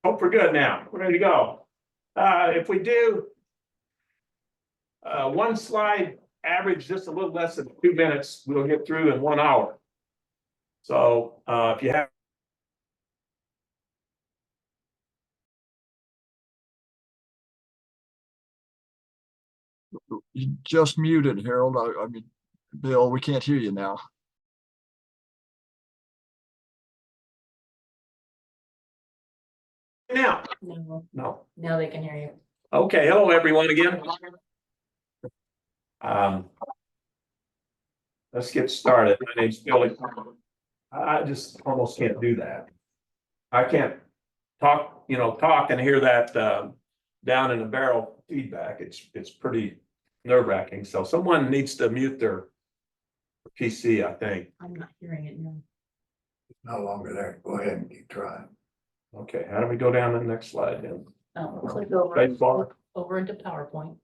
Hope we're good now. We're ready to go. If we do one slide average, just a little less than 2 minutes, we'll get through in 1 hour. So if you have. You just muted, Harold. I mean, Bill, we can't hear you now. Now. No. Now they can hear you. Okay, hello everyone again. Let's get started. My name's Billy. I just almost can't do that. I can't talk and hear that down in the barrel feedback. It's pretty nerve-wracking. So someone needs to mute their PC, I think. I'm not hearing it now. It's no longer there. Go ahead and keep trying. Okay, how do we go down to the next slide then? Click over into PowerPoint.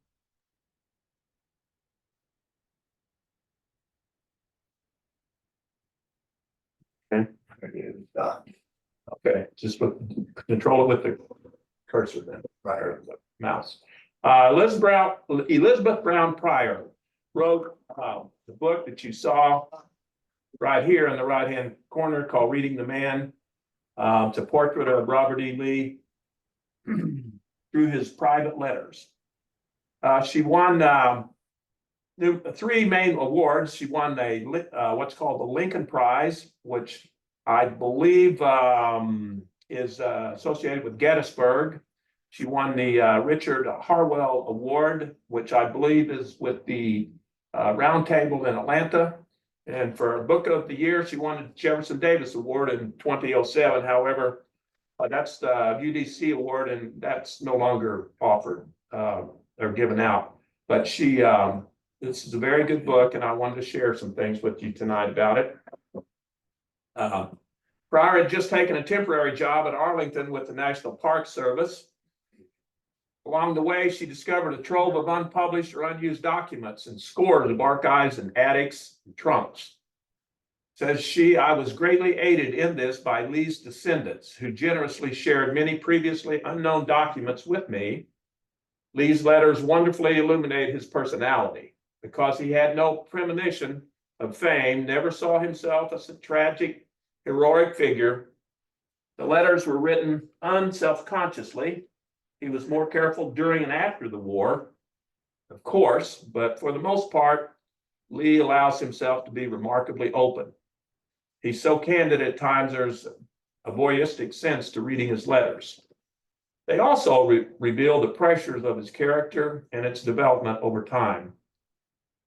Okay. It is done. Okay, just control it with the cursor then, Right. or the mouse. Elizabeth Brown Pryor wrote the book that you saw right here in the right-hand corner called Reading the Man. It's a portrait of Robert E. Lee through his private letters. She won 3 main awards. She won what's called the Lincoln Prize, which I believe is associated with Gettysburg. She won the Richard Harwell Award, which I believe is with the Round Table in Atlanta. And for Book of the Year, she won the Jefferson Davis Award in 2007. However, that's the UDC award, and that's no longer offered or given out. But this is a very good book, and I wanted to share some things with you tonight about it. Pryor had just taken a temporary job at Arlington with the National Park Service. Along the way, she discovered a trove of unpublished or unused documents and scores of archives in attics and trunks. Says she, I was greatly aided in this by Lee's descendants, who generously shared many previously unknown documents with me. Lee's letters wonderfully illuminate his personality. Because he had no premonition of fame, never saw himself as a tragic, heroic figure. The letters were written unselfconsciously. He was more careful during and after the war, of course, but for the most part, Lee allows himself to be remarkably open. He's so candid at times, there's a voyeuristic sense to reading his letters. They also reveal the pressures of his character and its development over time.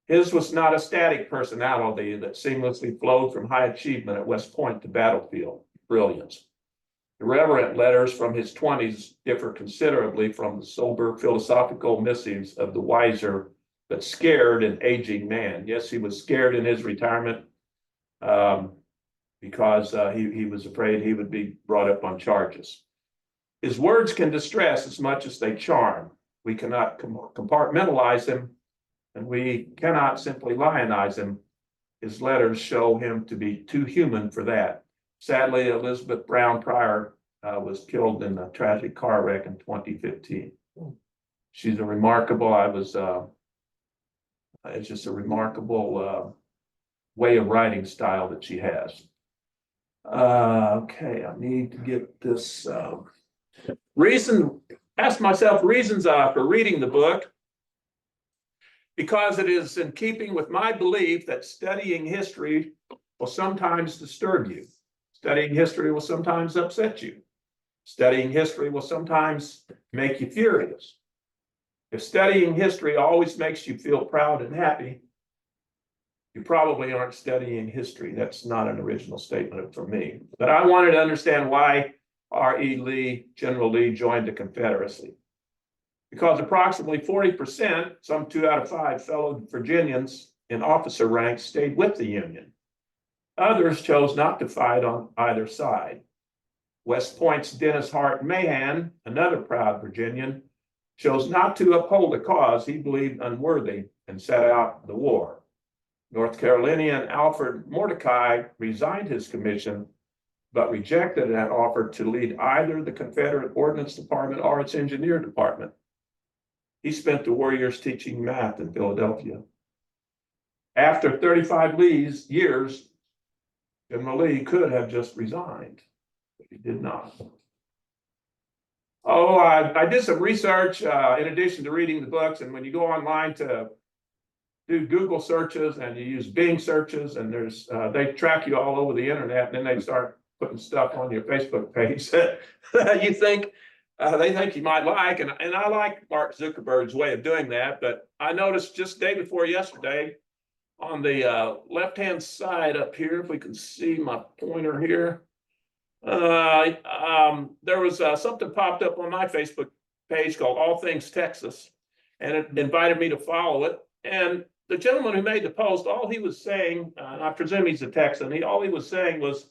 His was not a static personality that seamlessly flowed from high achievement at West Point to battlefield brilliance. Irreverent letters from his 20s differ considerably from the sober philosophical missives of the wiser but scared and aging man. Yes, he was scared in his retirement because he was afraid he would be brought up on charges. His words can distress as much as they charm. We cannot compartmentalize them, and we cannot simply lionize him. His letters show him to be too human for that. Sadly, Elizabeth Brown Pryor was killed in a tragic car wreck in 2015. She's a remarkable, it's just a remarkable way of writing style that she has. Okay, I need to get this ask myself reasons for reading the book. Because it is in keeping with my belief that studying history will sometimes disturb you. Studying history will sometimes upset you. Studying history will sometimes make you furious. If studying history always makes you feel proud and happy, you probably aren't studying history. That's not an original statement from me. But I wanted to understand why R.E. Lee, General Lee, joined the Confederacy. Because approximately 40%, some 2 out of 5 fellow Virginians in officer ranks stayed with the Union. Others chose not to fight on either side. West Point's Dennis Hart Mahan, another proud Virginian, chose not to uphold a cause he believed unworthy and sat out the war. North Carolinian Alfred Mordecai resigned his commission but rejected an offer to lead either the Confederate Ordnance Department or its engineer department. He spent the war years teaching math in Philadelphia. After 35 years, General Lee could have just resigned, but he did not. Oh, I did some research in addition to reading the books, and when you go online to do Google searches and you use Bing searches, and there's they track you all over the internet, and then they start putting stuff on your Facebook page that you think they think you might like, and I like Mark Zuckerberg's way of doing that. But I noticed just day before yesterday, on the left-hand side up here, if we can see my pointer here, there was something popped up on my Facebook page called All Things Texas, and it invited me to follow it. And the gentleman who made the post, all he was saying, I presume he's a Texan, all he was saying was,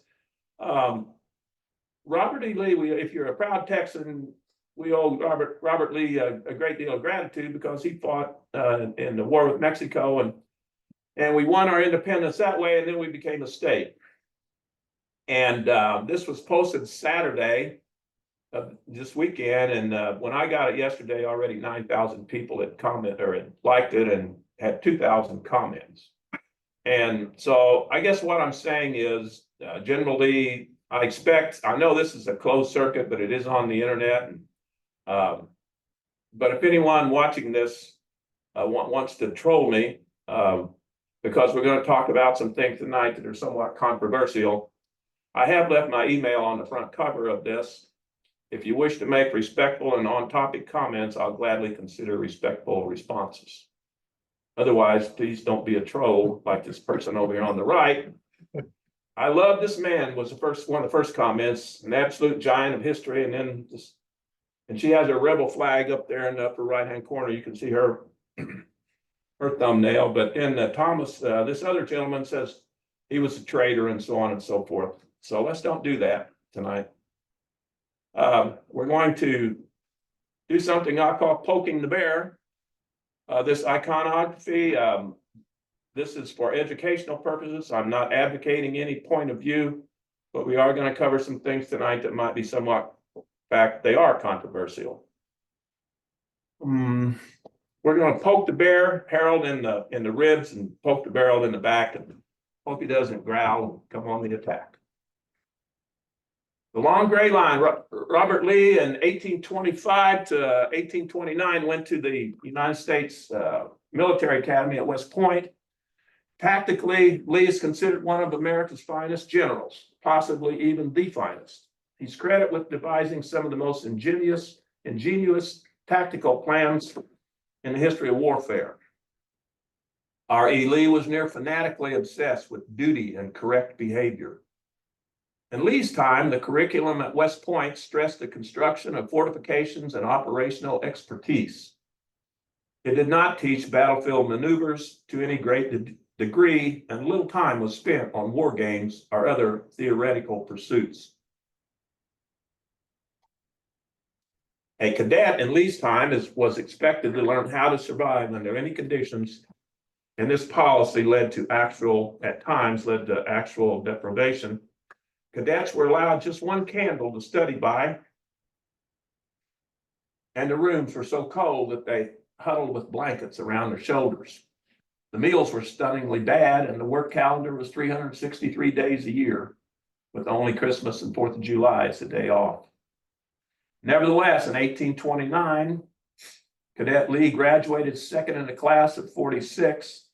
Robert E. Lee, if you're a proud Texan, we owe Robert Lee a great deal of gratitude because he fought in the war with Mexico, and we won our independence that way, and then we became a state. And this was posted Saturday of this weekend, and when I got it yesterday, already 9,000 people had commented or had liked it and had 2,000 comments. And so I guess what I'm saying is, General Lee, I know this is a closed circuit, but it is on the internet. And, but if anyone watching this wants to troll me, because we're going to talk about some things tonight that are somewhat controversial, I have left my email on the front cover of this. If you wish to make respectful and on-topic comments, I'll gladly consider respectful responses. Otherwise, please don't be a troll like this person over here on the right. I love this man was one of the first comments, an absolute giant of history, and then this, and she has a rebel flag up there in the upper right-hand corner. You can see her thumbnail. But then Thomas, this other gentleman, says he was a traitor and so on and so forth. So let's don't do that tonight. We're going to do something I call poking the bear. This iconography, this is for educational purposes. I'm not advocating any point of view, but we are going to cover some things tonight that might be somewhat, in fact, they are controversial. We're going to poke the bear, Harold in the ribs, and poke the barrel in the back, and hope he doesn't growl and come on the attack. The long gray line, Robert Lee in 1825 to 1829 went to the United States Military Academy at West Point. Tactically, Lee is considered one of America's finest generals, possibly even the finest. He's credited with devising some of the most ingenious tactical plans in the history of warfare. R.E. Lee was near fanatically obsessed with duty and correct behavior. In Lee's time, the curriculum at West Point stressed the construction of fortifications and operational expertise. It did not teach battlefield maneuvers to any great degree, and little time was spent on war games or other theoretical pursuits. A cadet in Lee's time was expected to learn how to survive under any conditions, and this policy at times led to actual deprivation. Cadets were allowed just one candle to study by, and the rooms were so cold that they huddled with blankets around their shoulders. The meals were stunningly bad, and the work calendar was 363 days a year, with only Christmas and 4th of July as a day off. Nevertheless, in 1829, Cadet Lee graduated second in the class of 46,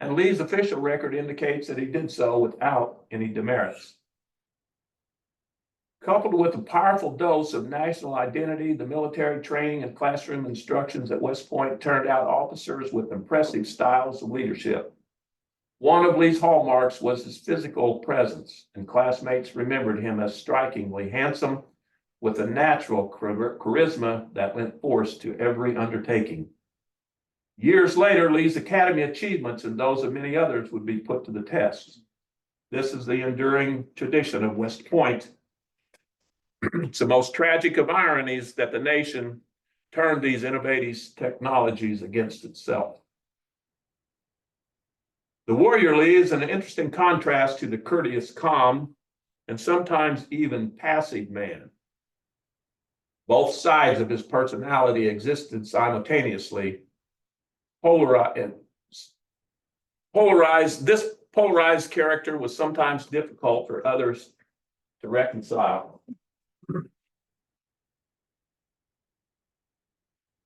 and Lee's official record indicates that he did so without any demerits. Coupled with a powerful dose of national identity, the military training and classroom instructions at West Point turned out officers with impressive styles of leadership. One of Lee's hallmarks was his physical presence, and classmates remembered him as strikingly handsome, with a natural charisma that lent force to every undertaking. Years later, Lee's academy achievements and those of many others would be put to the test. This is the enduring tradition of West Point. It's the most tragic of ironies that the nation turned these innovative technologies against itself. The warrior Lee is an interesting contrast to the courteous, calm, and sometimes even passive man. Both sides of his personality existed simultaneously. This polarized character was sometimes difficult for others to reconcile.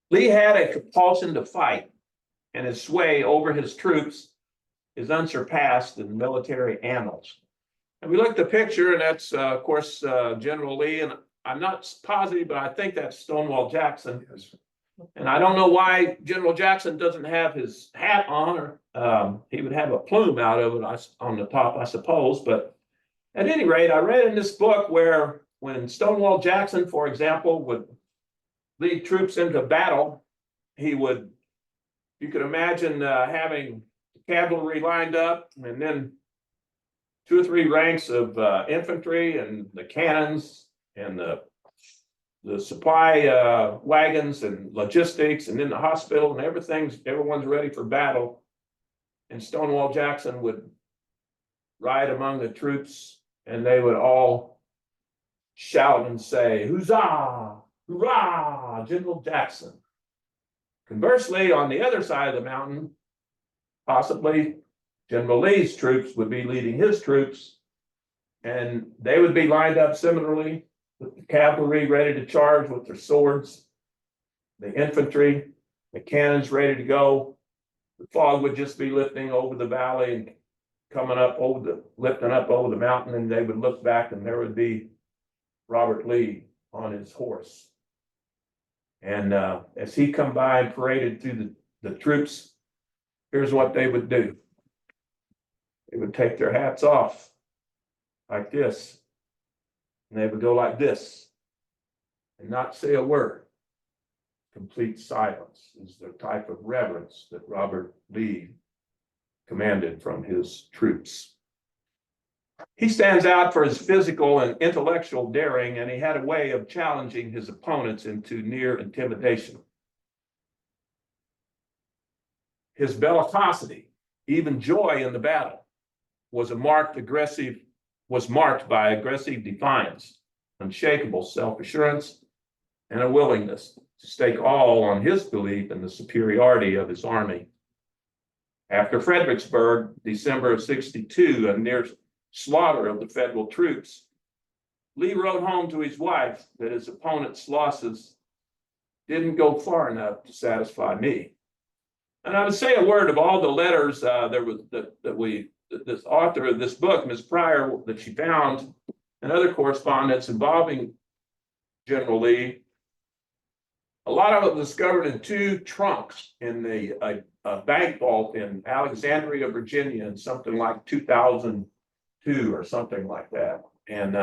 Lee had a compulsion to fight, and his sway over his troops is unsurpassed in military annals. And we look at the picture, and that's, of course, General Lee, and I'm not positive, but I think that's Stonewall Jackson. And I don't know why General Jackson doesn't have his hat on, or he would have a plume out of it on the top, I suppose. But at any rate, I read in this book where when Stonewall Jackson, for example, would lead troops into battle, you could imagine having cavalry lined up, and then 2 or 3 ranks of infantry and the cannons and the supply wagons and logistics, and then the hospital, and everyone's ready for battle. And Stonewall Jackson would ride among the troops, and they would all shout and say, "Huzzah! Hurrah! General Jackson." Conversely, on the other side of the mountain, possibly General Lee's troops would be leading his troops, and they would be lined up similarly, with the cavalry ready to charge with their swords, the infantry, the cannons ready to go. The fog would just be lifting over the valley and lifting up over the mountain, and they would look back, and there would be Robert Lee on his horse. And as he come by and paraded through the troops, here's what they would do. They would take their hats off like this, and they would go like this and not say a word. Complete silence is the type of reverence that Robert Lee commanded from his troops. He stands out for his physical and intellectual daring, and he had a way of challenging his opponents into near intimidation. His bellicosity, even joy in the battle, was marked by aggressive defiance, unshakable self-assurance, and a willingness to stake all on his belief in the superiority of his army. After Fredericksburg, December of '62, a near slaughter of the Federal troops, Lee wrote home to his wife that his opponent's losses didn't go far enough to satisfy me. And I would say a word of all the letters this author of this book, Ms. Pryor, that she found, and other correspondence involving General Lee. A lot of it was discovered in 2 trunks in the bank vault in Alexandria, Virginia, in something like 2002 or something like that. And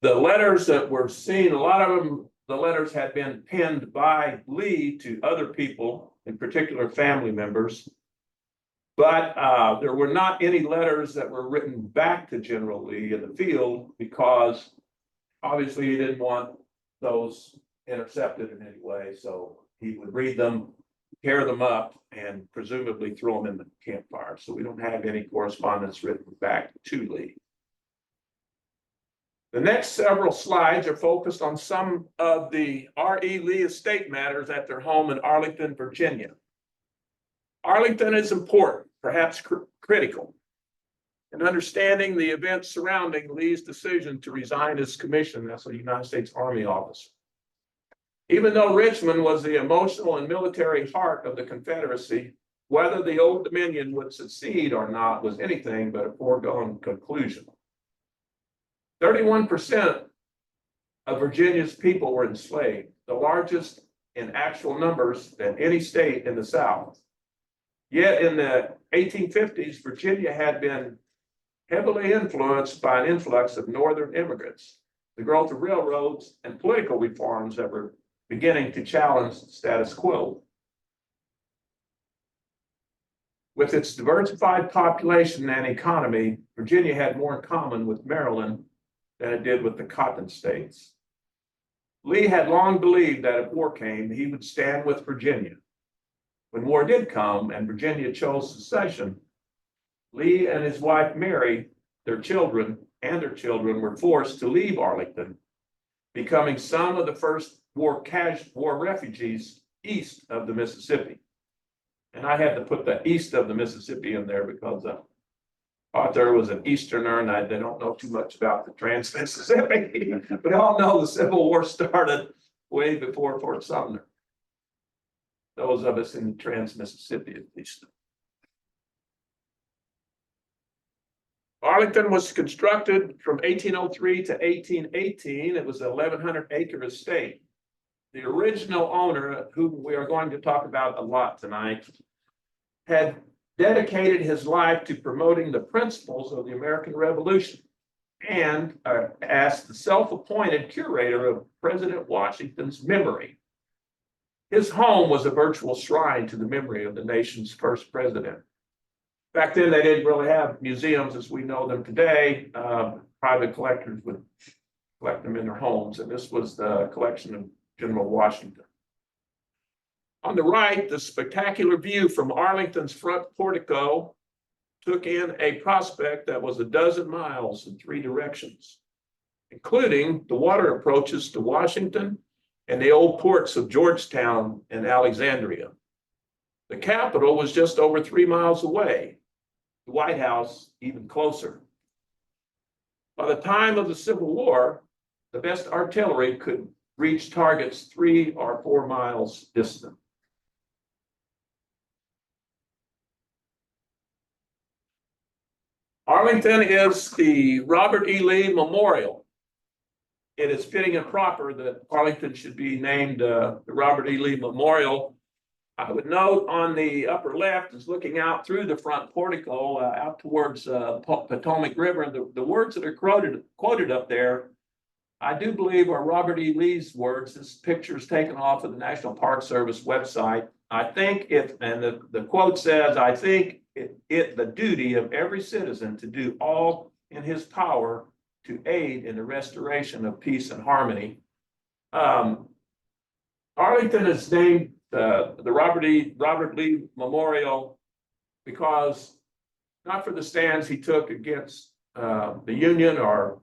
the letters that were seen, a lot of them, the letters had been penned by Lee to other people, in particular family members. But there were not any letters that were written back to General Lee in the field, because obviously he didn't want those intercepted in any way. So he would read them, tear them up, and presumably throw them in the campfire. So we don't have any correspondence written back to Lee. The next several slides are focused on some of the R.E. Lee estate matters at their home in Arlington, Virginia. Arlington is important, perhaps critical, in understanding the events surrounding Lee's decision to resign his commission as a United States Army officer. Even though Richmond was the emotional and military heart of the Confederacy, whether the Old Dominion would succeed or not was anything but a foregone conclusion. 31% of Virginia's people were enslaved, the largest in actual numbers than any state in the South. Yet in the 1850s, Virginia had been heavily influenced by an influx of Northern immigrants, the growth of railroads, and political reforms that were beginning to challenge the status quo. With its diversified population and economy, Virginia had more in common with Maryland than it did with the Cotton States. Lee had long believed that if war came, he would stand with Virginia. When war did come and Virginia chose secession, Lee and his wife Mary, their children, and their children were forced to leave Arlington, becoming some of the first war refugees east of the Mississippi. And I had to put the east of the Mississippi in there because Arthur was an Easterner and they don't know too much about the Trans-Mississippi. We all know the Civil War started way before Fort Sumner. Those of us in the Trans-Mississippi at least. Arlington was constructed from 1803 to 1818. It was an 1,100-acre estate. The original owner, whom we are going to talk about a lot tonight, had dedicated his life to promoting the principles of the American Revolution and as the self-appointed curator of President Washington's memory. His home was a virtual shrine to the memory of the nation's first president. Back then, they didn't really have museums as we know them today. Private collectors would collect them in their homes, and this was the collection of General Washington. On the right, the spectacular view from Arlington's front portico took in a prospect that was 12 miles in 3 directions, including the water approaches to Washington and the old ports of Georgetown and Alexandria. The Capitol was just over 3 miles away, the White House even closer. By the time of the Civil War, the best artillery could reach targets 3 or 4 miles distant. Arlington is the Robert E. Lee Memorial. It is fitting and proper that Arlington should be named the Robert E. Lee Memorial. I would note on the upper left is looking out through the front portico out towards Potomac River, and the words that are quoted up there, I do believe are Robert E. Lee's words. This picture is taken off of the National Park Service website. I think the quote says, I think it the duty of every citizen to do all in his power to aid in the restoration of peace and harmony. Arlington is named the Robert Lee Memorial because not for the stands he took against the Union or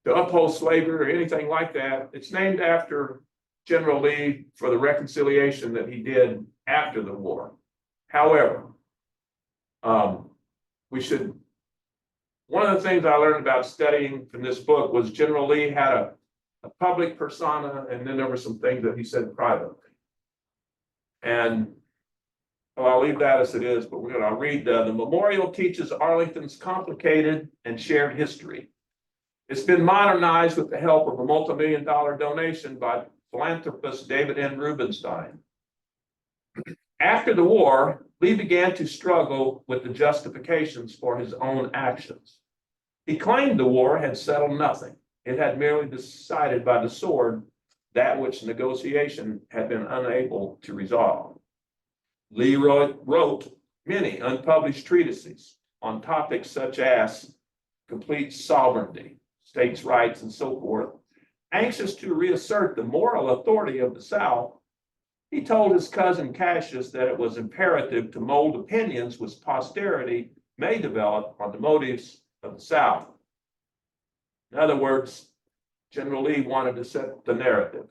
to uphold slavery or anything like that. It's named after General Lee for the reconciliation that he did after the war. However, one of the things I learned about studying from this book was General Lee had a public persona, and then there were some things that he said privately. And well, I'll leave that as it is, but I'll read the memorial teaches Arlington's complicated and shared history. It's been modernized with the help of a multi-million-dollar donation by philanthropist David N. Rubenstein. After the war, Lee began to struggle with the justifications for his own actions. He claimed the war had settled nothing. It had merely decided by the sword that which negotiation had been unable to resolve. Lee wrote many unpublished treatises on topics such as complete sovereignty, states' rights, and so forth. Anxious to reassert the moral authority of the South, he told his cousin Cassius that it was imperative to mold opinions which posterity may develop on the motives of the South. In other words, General Lee wanted to set the narrative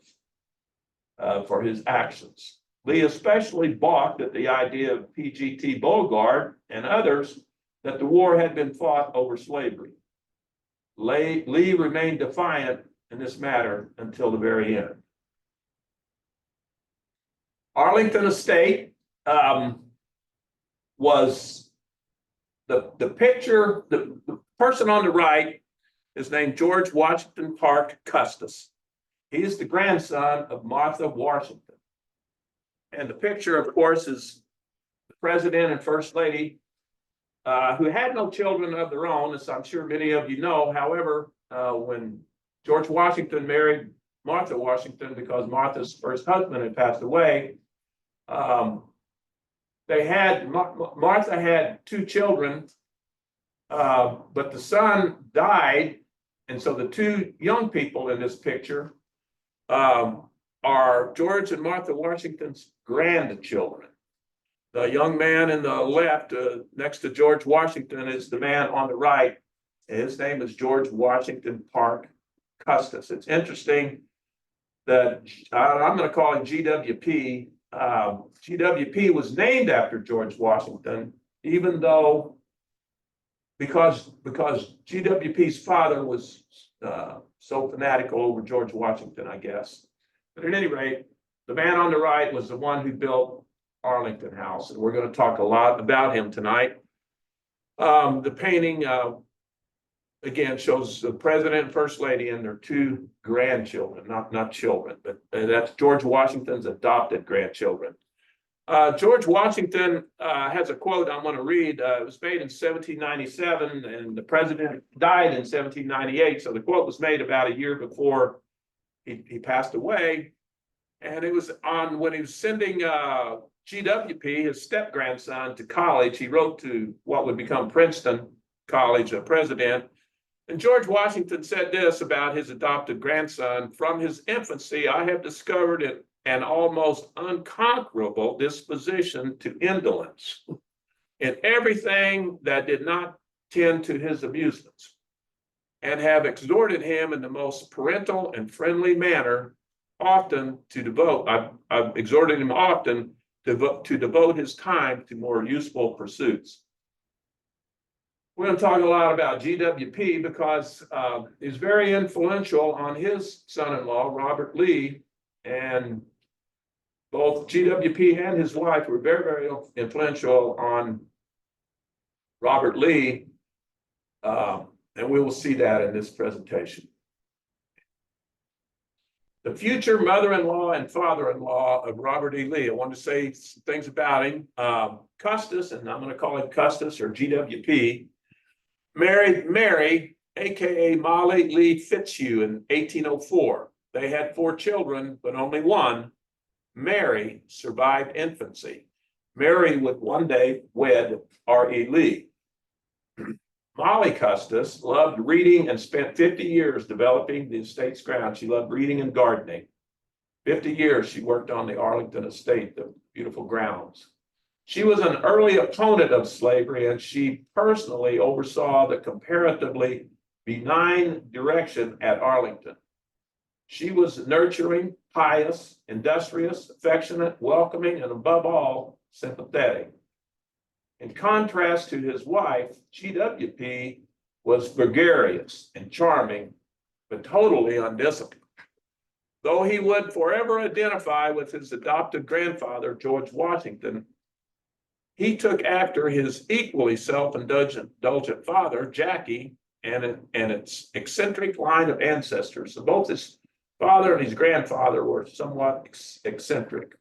for his actions. Lee especially balked at the idea of P.G.T. Beauregard and others that the war had been fought over slavery. Lee remained defiant in this matter until the very end. Arlington Estate was the picture, the person on the right is named George Washington Parke Custis. He is the grandson of Martha Washington. And the picture, of course, is the president and first lady who had no children of their own, as I'm sure many of you know. However, when George Washington married Martha Washington, because Martha's first husband had passed away, Martha had 2 children, but the son died. And so the 2 young people in this picture are George and Martha Washington's grandchildren. The young man in the left next to George Washington is the man on the right His name is George Washington Parke Custis. It's interesting that I'm going to call him GWP. GWP was named after George Washington, even though because GWP's father was so fanatical over George Washington, I guess. But at any rate, the man on the right was the one who built Arlington House, and we're going to talk a lot about him tonight. The painting, again, shows the president and first lady and their two grandchildren, not children, but that's George Washington's adopted grandchildren. George Washington has a quote I want to read. It was made in 1797, and the president died in 1798. So the quote was made about a year before he passed away. And it was on when he was sending GWP, his step grandson, to college. He wrote to what would become Princeton College, president. And George Washington said this about his adopted grandson: "From his infancy, I have discovered an almost unconquerable disposition to indolence in everything that did not tend to his amusements, and have exhorted him in the most parental and friendly manner often to devote, I've exhorted him often to devote his time to more useful pursuits." We're going to talk a lot about GWP because he's very influential on his son-in-law, Robert Lee, and both GWP and his wife were very, very influential on Robert Lee, and we will see that in this presentation. The future mother-in-law and father-in-law of Robert E. Lee. I want to say some things about him. Custis, and I'm going to call him Custis or GWP, married Mary, aka Molly Lee Fitzhugh, in 1804. They had 4 children, but only one, Mary, survived infancy. Mary would one day wed R.E. Lee. Molly Custis loved reading and spent 50 years developing the estate's grounds. She loved reading and gardening. 50 years she worked on the Arlington estate, the beautiful grounds. She was an early opponent of slavery, and she personally oversaw the comparatively benign direction at Arlington. She was nurturing, pious, industrious, affectionate, welcoming, and above all, sympathetic. In contrast to his wife, GWP was gregarious and charming, but totally undisciplined. Though he would forever identify with his adopted grandfather, George Washington, he took after his equally self-indulgent father, Jackie, and its eccentric line of ancestors. So both his father and his grandfather were somewhat eccentric.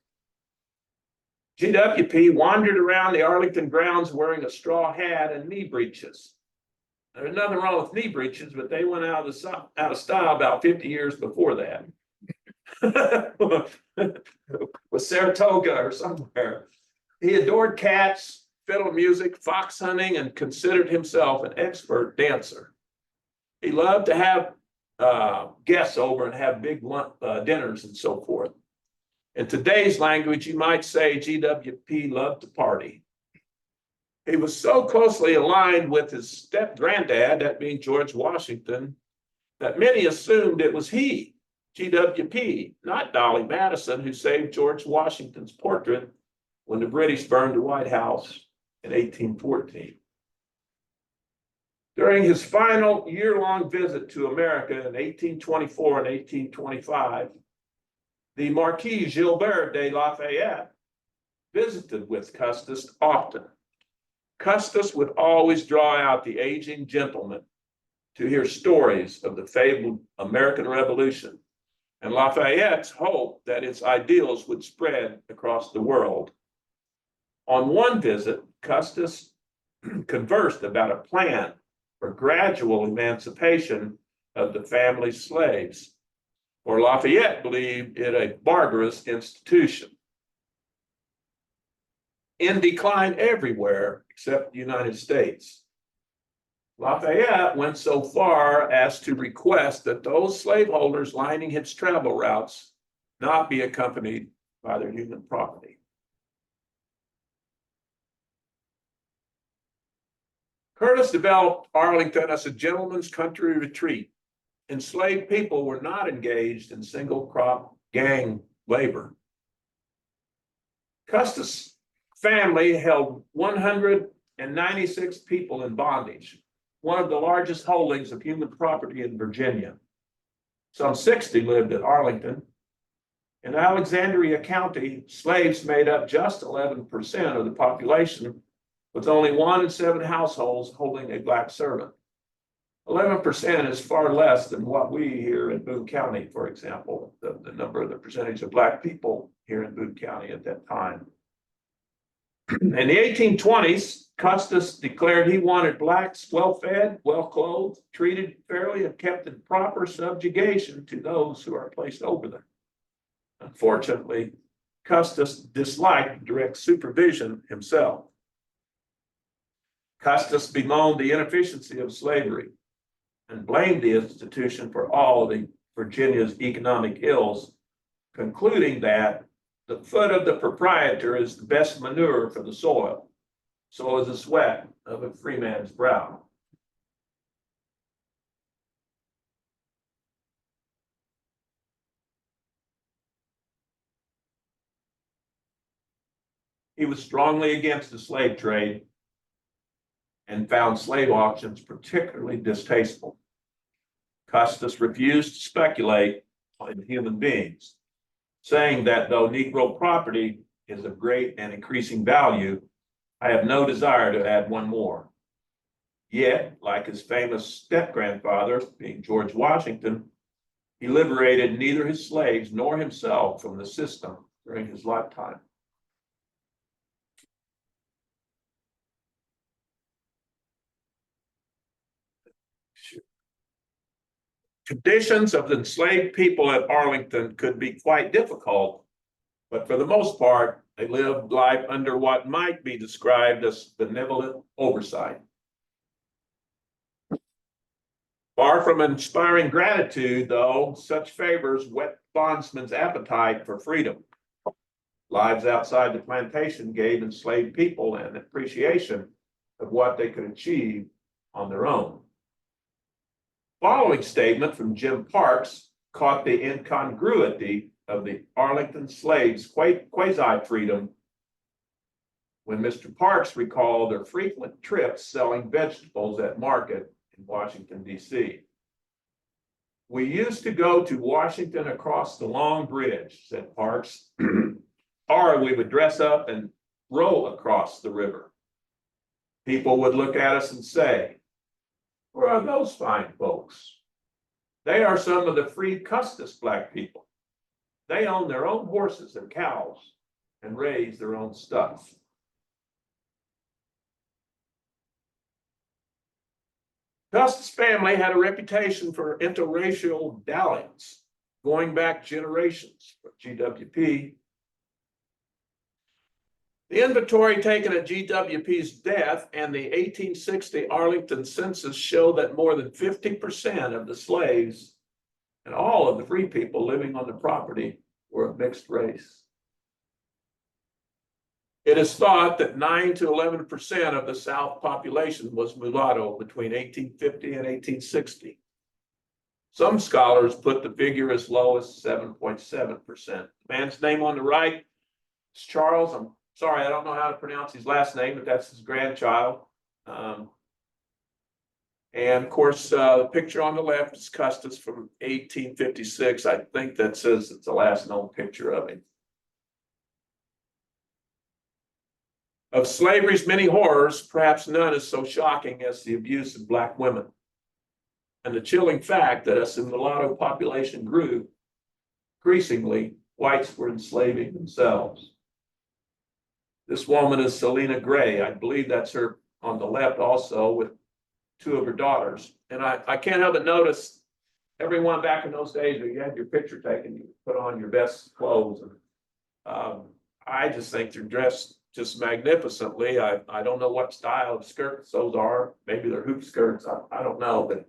GWP wandered around the Arlington grounds wearing a straw hat and knee breeches. There's nothing wrong with knee breeches, but they went out of style about 50 years before that. With Saratoga or somewhere. He adored cats, fiddle music, fox hunting, and considered himself an expert dancer. He loved to have guests over and have big dinners and so forth. In today's language, you might say GWP loved to party. He was so closely aligned with his step-granddad, that being George Washington, that many assumed it was he, GWP, not Dolly Madison, who saved George Washington's portrait when the British burned the White House in 1814. During his final year-long visit to America in 1824 and 1825, the Marquis Gilbert de Lafayette visited with Custis often. Custis would always draw out the aging gentleman to hear stories of the fabled American Revolution and Lafayette's hope that its ideals would spread across the world. On one visit, Custis conversed about a plan for gradual emancipation of the family's slaves, for Lafayette believed it a barbarous institution in decline everywhere except the United States. Lafayette went so far as to request that those slaveholders lining his travel routes not be accompanied by their human property. Curtis developed Arlington as a gentleman's country retreat. Enslaved people were not engaged in single crop gang labor. Custis' family held 196 people in bondage, one of the largest holdings of human property in Virginia. Some 60 lived at Arlington. In Alexandria County, slaves made up just 11% of the population, with only 1 in 7 households holding a black servant. 11% is far less than what we here in Boone County, for example, the number of the percentage of black people here in Boone County at that time. In the 1820s, Custis declared he wanted blacks well-fed, well-clothed, treated fairly, and kept in proper subjugation to those who are placed over them. Unfortunately, Custis disliked direct supervision himself. Custis bemoaned the inefficiency of slavery and blamed the institution for all of the Virginia's economic ills, concluding that the foot of the proprietor is the best manure for the soil. So is the sweat of a free man's brow. He was strongly against the slave trade and found slave auctions particularly distasteful. Custis refused to speculate in human beings, saying that though Negro property is of great and increasing value, I have no desire to add one more. Yet, like his famous step-grandfather, being George Washington, he liberated neither his slaves nor himself from the system during his lifetime. Conditions of the enslaved people at Arlington could be quite difficult, but for the most part, they lived life under what might be described as benevolent oversight. Far from inspiring gratitude, though, such favors whet bondsmen's appetite for freedom. Lives outside the plantation gave enslaved people an appreciation of what they could achieve on their own. Following statement from Jim Parks caught the incongruity of the Arlington slaves' quasi-freedom when Mr. Parks recalled their frequent trips selling vegetables at market in Washington, D.C. We used to go to Washington across the Long Bridge, said Parks, or we would dress up and row across the river. People would look at us and say, "Where are those fine folks? They are some of the free Custis black people. They own their own horses and cows and raise their own stuff." Custis' family had a reputation for interracial dalliance, going back generations for GWP. The inventory taken at GWP's death and the 1860 Arlington census show that more than 50% of the slaves and all of the free people living on the property were of mixed race. It is thought that 9 to 11% of the South population was mulatto between 1850 and 1860. Some scholars put the figure as low as 7.7%. The man's name on the right is Charles. I'm sorry, I don't know how to pronounce his last name, but that's his grandchild. And of course, the picture on the left is Custis from 1856. I think that says it's the last known picture of him. Of slavery's many horrors, perhaps none is so shocking as the abuse of black women, and the chilling fact that as the mulatto population grew, increasingly, whites were enslaving themselves. This woman is Selina Gray. I believe that's her on the left also, with 2 of her daughters. And I can't help but notice everyone back in those days, when you had your picture taken, you put on your best clothes. And I just think they're dressed just magnificently. I don't know what style of skirts those are. Maybe they're hoop skirts. I don't know. But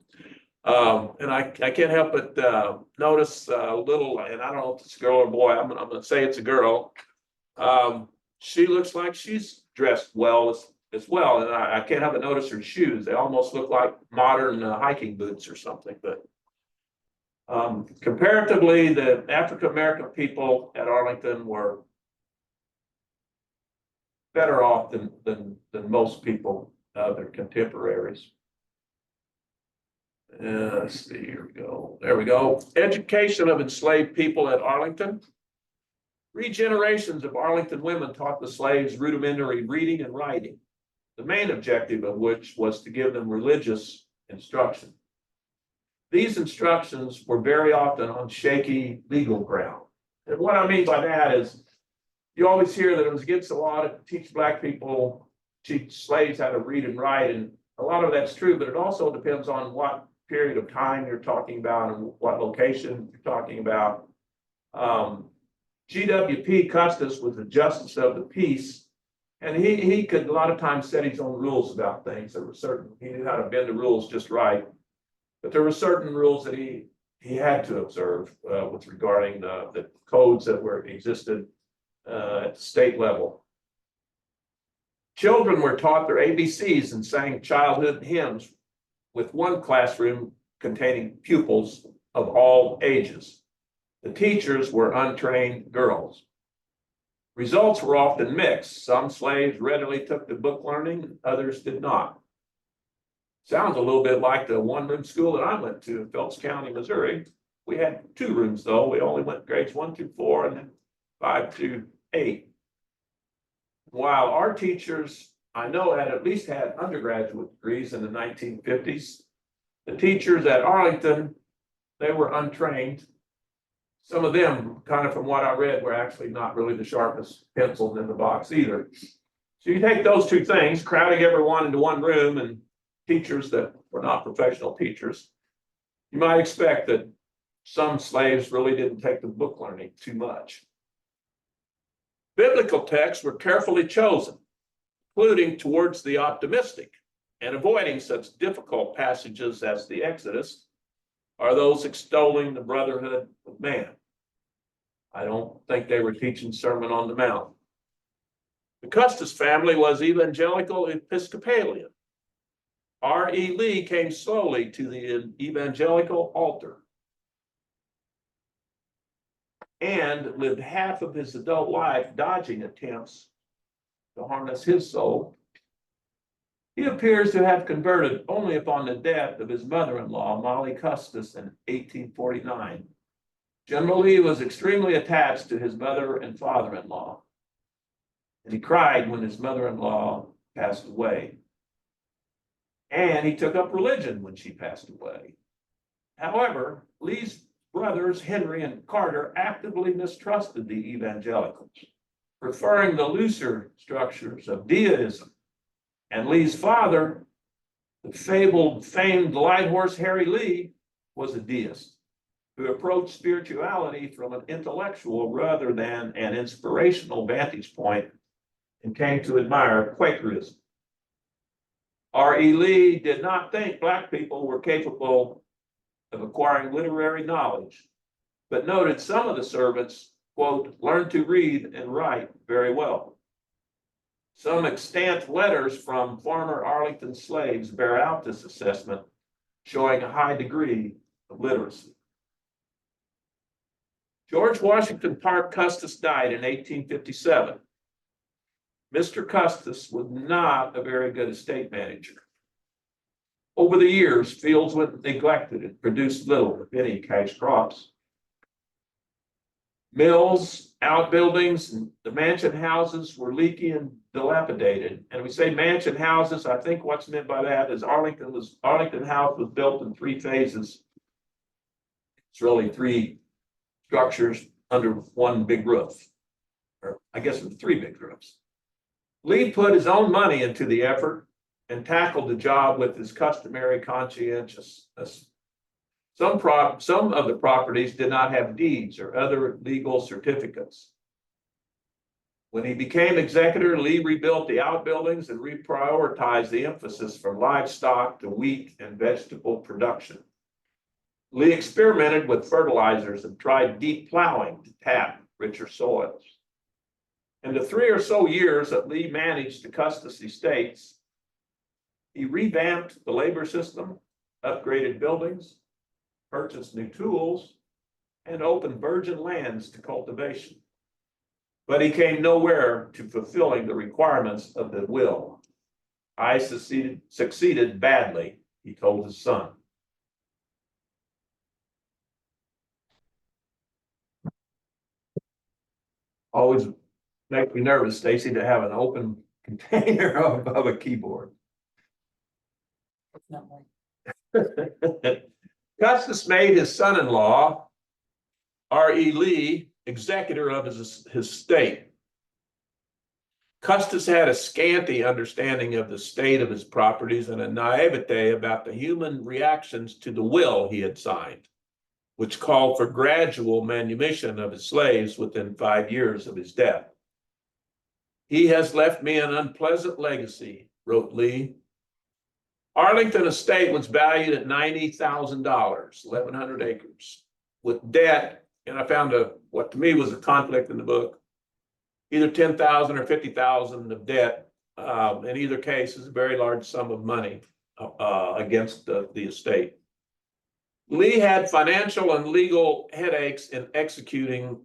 and I can't help but notice a little, and I don't know if it's a girl or boy. I'm gonna say it's a girl. She looks like she's dressed well as well, and I can't help but notice her shoes. They almost look like modern hiking boots or something, but comparatively, the African-American people at Arlington were better off than most people, their contemporaries. Let's see, here we go. There we go. Education of enslaved people at Arlington. 3 generations of Arlington women taught the slaves rudimentary reading and writing, the main objective of which was to give them religious instruction. These instructions were very often on shaky legal ground. And what I mean by that is, you always hear that it was against the law to teach Black people, teach slaves how to read and write, and a lot of that's true, but it also depends on what period of time you're talking about and what location you're talking about. G.W.P. Custis was the justice of the peace, and he could a lot of times set his own rules about things. There were certain, he knew how to bend the rules just right, but there were certain rules that he had to observe with regarding the codes that were existed at the state level. Children were taught their ABCs and sang childhood hymns with one classroom containing pupils of all ages. The teachers were untrained girls. Results were often mixed. Some slaves readily took to book learning, others did not. Sounds a little bit like the one-room school that I went to in Phelps County, Missouri. We had 2 rooms though. We only went grades 1 through 4 and then 5 to 8. While our teachers, I know, had at least had undergraduate degrees in the 1950s, the teachers at Arlington, they were untrained. Some of them, kind of from what I read, were actually not really the sharpest pencils in the box either. So you take those 2 things, crowding everyone into one room and teachers that were not professional teachers, you might expect that some slaves really didn't take to book learning too much. Biblical texts were carefully chosen, including towards the optimistic, and avoiding such difficult passages as the Exodus, are those extolling the brotherhood of man. I don't think they were teaching Sermon on the Mount. The Custis family was evangelical Episcopalian. R.E. Lee came slowly to the evangelical altar and lived half of his adult life dodging attempts to harness his soul. He appears to have converted only upon the death of his mother-in-law, Molly Custis, in 1849. General Lee was extremely attached to his mother and father-in-law, and he cried when his mother-in-law passed away. And he took up religion when she passed away. However, Lee's brothers, Henry and Carter, actively mistrusted the evangelicals, preferring the looser structures of deism. And Lee's father, the famed light horse Harry Lee, was a deist who approached spirituality from an intellectual rather than an inspirational vantage point and came to admire Quakerism. R.E. Lee did not think Black people were capable of acquiring literary knowledge, but noted some of the servants, quote, learned to read and write very well. Some extant letters from former Arlington slaves bear out this assessment, showing a high degree of literacy. George Washington Parke Custis died in 1857. Mr. Custis was not a very good estate manager. Over the years, fields went neglected and produced little, if any, cash crops. Mills, outbuildings, and the mansion houses were leaky and dilapidated. And we say mansion houses, I think what's meant by that is Arlington House was built in 3 phases. It's really 3 structures under one big roof, or I guess it's 3 big roofs. Lee put his own money into the effort and tackled the job with his customary conscientiousness. Some of the properties did not have deeds or other legal certificates. When he became executor, Lee rebuilt the outbuildings and reprioritized the emphasis from livestock to wheat and vegetable production. Lee experimented with fertilizers and tried deep plowing to tap richer soils. In the 3 or so years that Lee managed the Custis estates, he revamped the labor system, upgraded buildings, purchased new tools, and opened virgin lands to cultivation. But he came nowhere to fulfilling the requirements of the will. I succeeded badly, he told his son. Always makes me nervous, Stacy, to have an open container of a keyboard. It's not like. Custis made his son-in-law, R.E. Lee, executor of his estate. Custis had a scanty understanding of the state of his properties and a naivete about the human reactions to the will he had signed, which called for gradual manumission of his slaves within 5 years of his death. He has left me an unpleasant legacy, wrote Lee. Arlington estate was valued at $90,000, 1,100 acres, with debt, and I found what to me was a conflict in the book, either 10,000 or 50,000 of debt. In either case, is a very large sum of money against the estate. Lee had financial and legal headaches in executing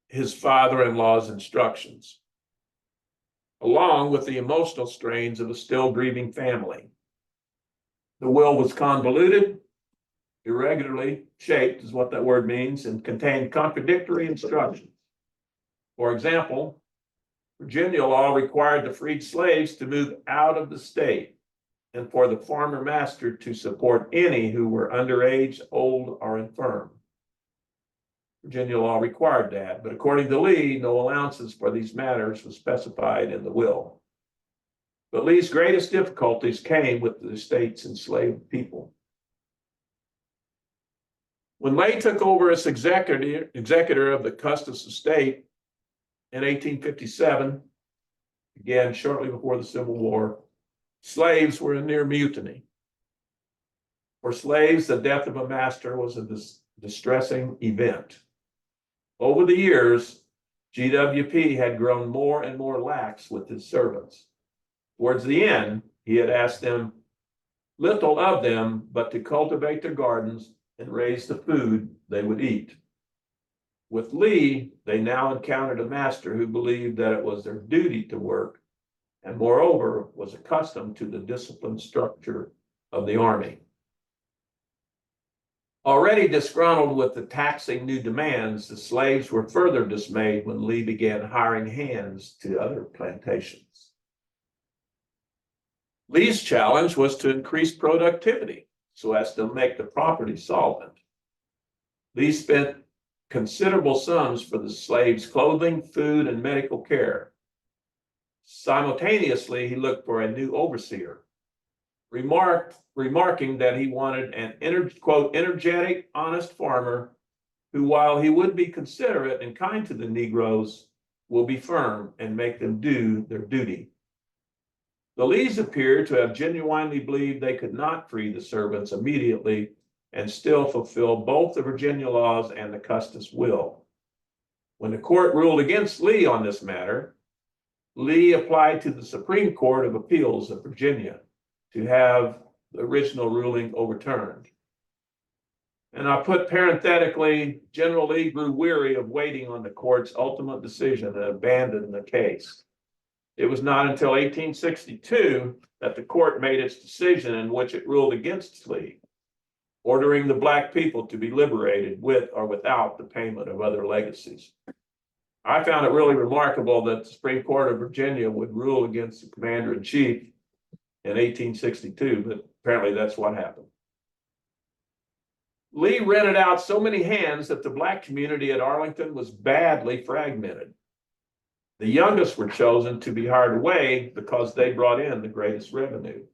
his father-in-law's instructions, along with the emotional strains of a still grieving family. The will was convoluted, irregularly shaped is what that word means, and contained contradictory instructions. For example, Virginia law required the freed slaves to move out of the state and for the farmer master to support any who were underage, old, or infirm. Virginia law required that, but according to Lee, no allowances for these matters was specified in the will. But Lee's greatest difficulties came with the state's enslaved people. When Lee took over as executor of the Custis estate in 1857, again shortly before the Civil War, slaves were in near mutiny. For slaves, the death of a master was a distressing event. Over the years, GWP had grown more and more lax with his servants. Towards the end, he had asked them, little of them, but to cultivate their gardens and raise the food they would eat. With Lee, they now encountered a master who believed that it was their duty to work, and moreover, was accustomed to the disciplined structure of the army. Already disgruntled with the taxing new demands, the slaves were further dismayed when Lee began hiring hands to other plantations. Lee's challenge was to increase productivity so as to make the property solvent. Lee spent considerable sums for the slaves' clothing, food, and medical care. Simultaneously, he looked for a new overseer, remarking that he wanted an quote, energetic, honest farmer who, while he would be considerate and kind to the Negroes, will be firm and make them do their duty. The Lees appear to have genuinely believed they could not free the servants immediately and still fulfill both the Virginia laws and the Custis will. When the court ruled against Lee on this matter, Lee applied to the Supreme Court of Appeals of Virginia to have the original ruling overturned. And I put parenthetically, General Lee grew weary of waiting on the court's ultimate decision and abandoned the case. It was not until 1862 that the court made its decision in which it ruled against Lee, ordering the Black people to be liberated with or without the payment of other legacies. I found it really remarkable that the Supreme Court of Virginia would rule against the commander-in-chief in 1862, but apparently that's what happened. Lee rented out so many hands that the Black community at Arlington was badly fragmented. The youngest were chosen to be hired away because they brought in the greatest revenue.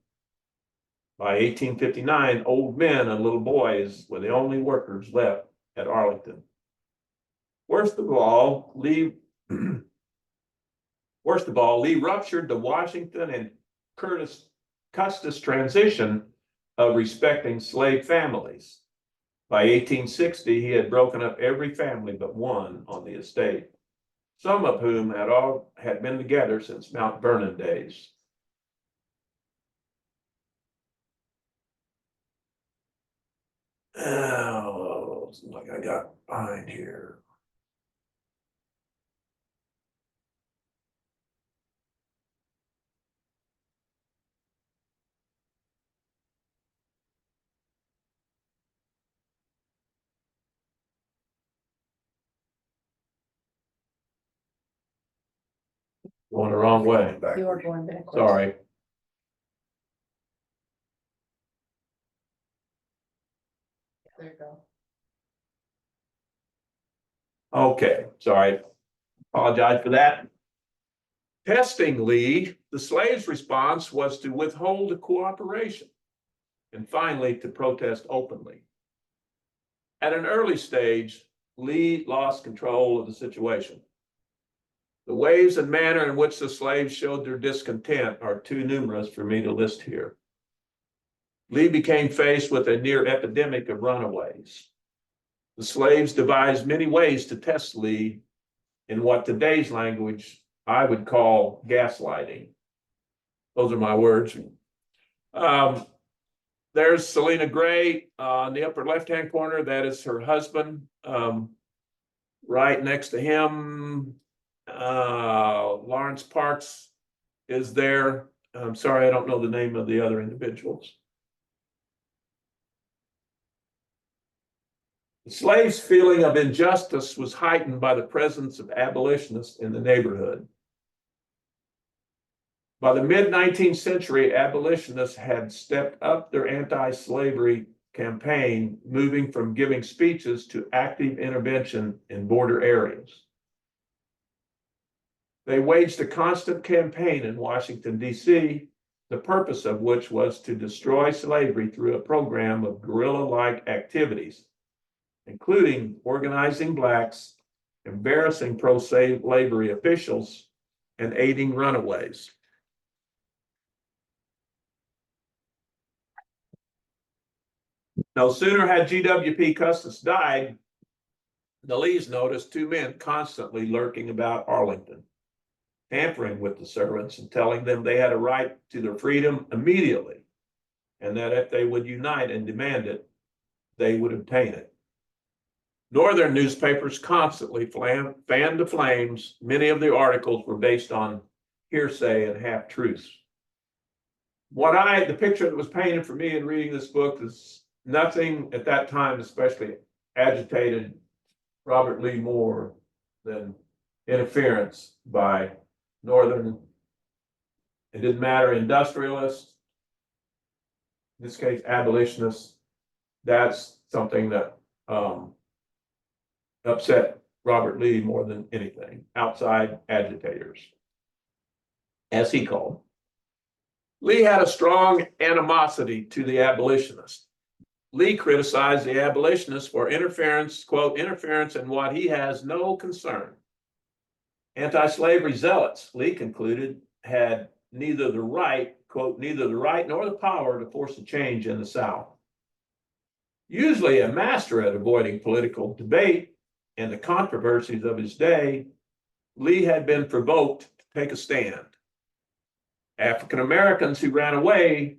By 1859, old men and little boys were the only workers left at Arlington. Worst of all, Lee ruptured the Washington and Custis transition of respecting slave families. By 1860, he had broken up every family but one on the estate. some of whom had been together since Mount Vernon days. Oh, it's like I got behind here. Going the wrong way. You are going backwards. Sorry. There you go. Okay, sorry. Apologize for that. Testing Lee, the slaves' response was to withhold cooperation and finally to protest openly. At an early stage, Lee lost control of the situation. The ways and manner in which the slaves showed their discontent are too numerous for me to list here. Lee became faced with a near epidemic of runaways. The slaves devised many ways to test Lee in what today's language I would call gaslighting. Those are my words. There's Selena Gray on the upper left-hand corner. That is her husband. Right next to him, Lawrence Parks is there. I'm sorry, I don't know the name of the other individuals. The slaves' feeling of injustice was heightened by the presence of abolitionists in the neighborhood. By the mid-19th century, abolitionists had stepped up their anti-slavery campaign, moving from giving speeches to active intervention in border areas. They waged a constant campaign in Washington, D.C., the purpose of which was to destroy slavery through a program of guerrilla-like activities, including organizing blacks, embarrassing pro-slavery officials, and aiding runaways. No sooner had G.W.P. Custis died, the Lees noticed two men constantly lurking about Arlington, tampering with the servants and telling them they had a right to their freedom immediately, and that if they would unite and demand it, they would obtain it. Northern newspapers constantly fanned the flames. Many of the articles were based on hearsay and half-truths. The picture that was painted for me in reading this book is nothing at that time, especially agitated Robert Lee more than interference by Northern, it didn't matter, industrialists, in this case, abolitionists. That's something that upset Robert Lee more than anything, outside agitators, as he called them. Lee had a strong animosity to the abolitionists. Lee criticized the abolitionists for interference, quote, interference in what he has no concern. Anti-slavery zealots, Lee concluded, had neither the right, quote, neither the right nor the power to force a change in the South. Usually a master at avoiding political debate and the controversies of his day, Lee had been provoked to take a stand. African Americans who ran away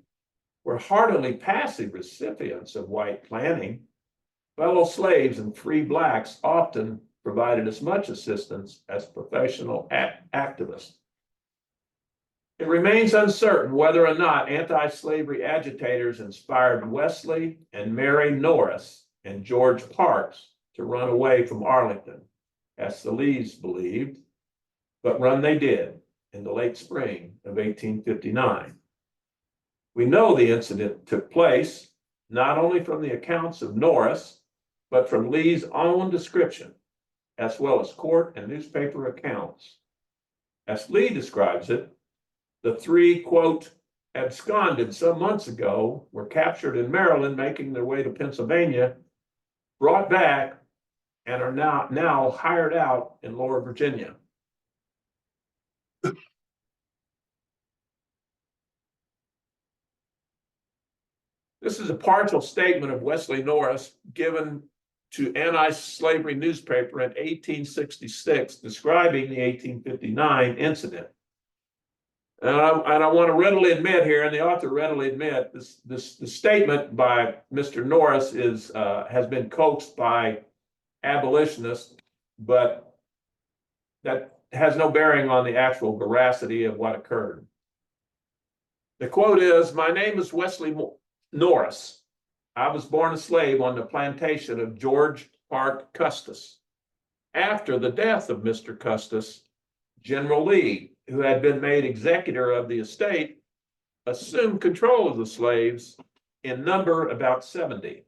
were heartily passive recipients of white planning. Fellow slaves and free blacks often provided as much assistance as professional activists. It remains uncertain whether or not anti-slavery agitators inspired Wesley and Mary Norris and George Parks to run away from Arlington, as the Lees believed, but run they did in the late spring of 1859. We know the incident took place not only from the accounts of Norris, but from Lee's own description, as well as court and newspaper accounts. As Lee describes it, the three, quote, absconded some months ago, were captured in Maryland, making their way to Pennsylvania, brought back, and are now hired out in Lower Virginia. This is a partial statement of Wesley Norris given to anti-slavery newspaper in 1866, describing the 1859 incident. And I want to readily admit here, and the author readily admit, the statement by Mr. Norris has been coaxed by abolitionists, but that has no bearing on the actual veracity of what occurred. The quote is, "My name is Wesley Norris. I was born a slave on the plantation of George Parke Custis. After the death of Mr. Custis, General Lee, who had been made executor of the estate, assumed control of the slaves, in number about 70.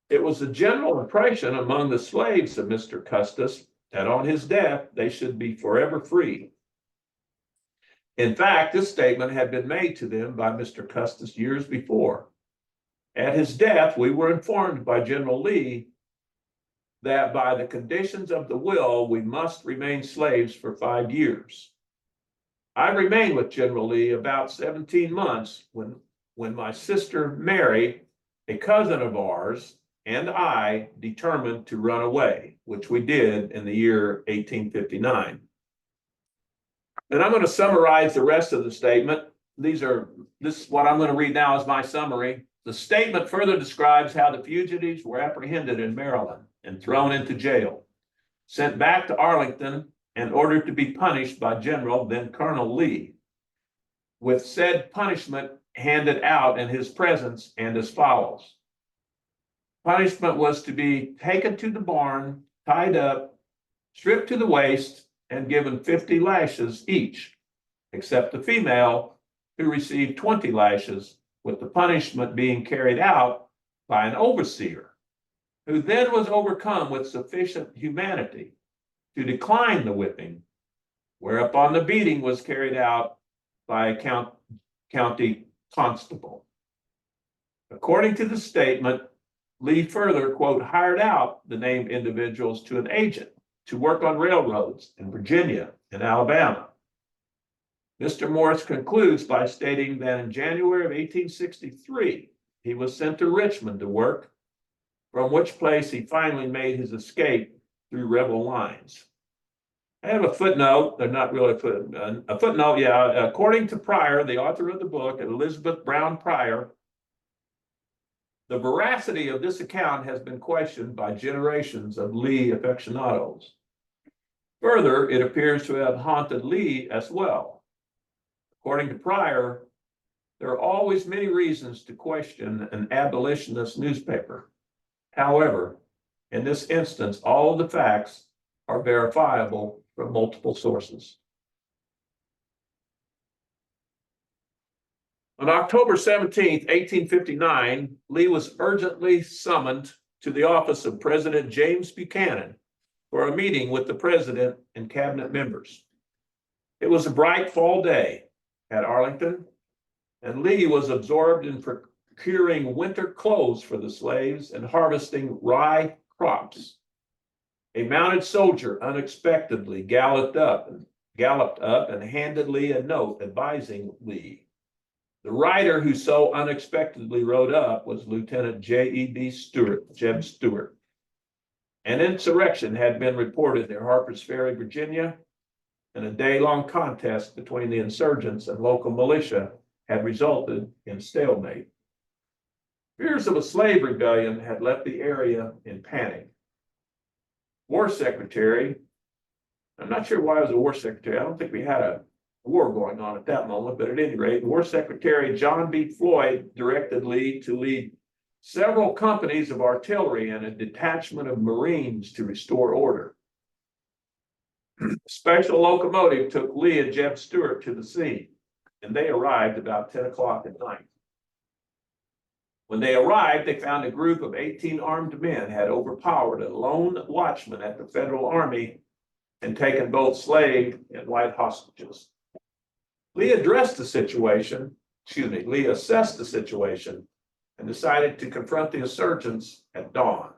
It was a general impression among the slaves of Mr. Custis that on his death they should be forever free. In fact, this statement had been made to them by Mr. Custis years before. At his death, we were informed by General Lee that by the conditions of the will, we must remain slaves for 5 years. I remained with General Lee about 17 months when my sister Mary, a cousin of ours, and I determined to run away, which we did in the year 1859. And I'm going to summarize the rest of the statement. This is what I'm going to read now is my summary. The statement further describes how the fugitives were apprehended in Maryland and thrown into jail, sent back to Arlington, and ordered to be punished by General, then Colonel Lee, with said punishment handed out in his presence and as follows. Punishment was to be taken to the barn, tied up, stripped to the waist, and given 50 lashes each, except the female, who received 20 lashes, with the punishment being carried out by an overseer, who then was overcome with sufficient humanity to decline the whipping, whereupon the beating was carried out by a county constable. According to the statement, Lee further, quote, hired out the named individuals to an agent to work on railroads in Virginia and Alabama. Mr. Morris concludes by stating that in January of 1863, he was sent to Richmond to work, from which place he finally made his escape through rebel lines. I have a footnote, they're not really a footnote, yeah. According to Pryor, the author of the book, Elizabeth Brown Pryor, the veracity of this account has been questioned by generations of Lee aficionados. Further, it appears to have haunted Lee as well. According to Pryor, there are always many reasons to question an abolitionist newspaper. However, in this instance, all of the facts are verifiable from multiple sources. On October 17th, 1859, Lee was urgently summoned to the office of President James Buchanan for a meeting with the president and cabinet members. It was a bright fall day at Arlington, and Lee was absorbed in procuring winter clothes for the slaves and harvesting rye crops. A mounted soldier unexpectedly galloped up and handed Lee a note advising Lee. The rider who so unexpectedly rode up was Lieutenant Jeb Stuart. An insurrection had been reported near Harper's Ferry, Virginia, and a day-long contest between the insurgents and local militia had resulted in stalemate. Fears of a slave rebellion had left the area in panic. War Secretary, I'm not sure why I was a war secretary. I don't think we had a war going on at that moment, but at any rate, War Secretary John B. Floyd directed Lee to lead several companies of artillery and a detachment of Marines to restore order. A special locomotive took Lee and Jeb Stuart to the scene, and they arrived about 10 o'clock at night. When they arrived, they found a group of 18 armed men had overpowered a lone watchman at the Federal Army and taken both slave and white hostages. Lee assessed the situation and decided to confront the insurgents at dawn.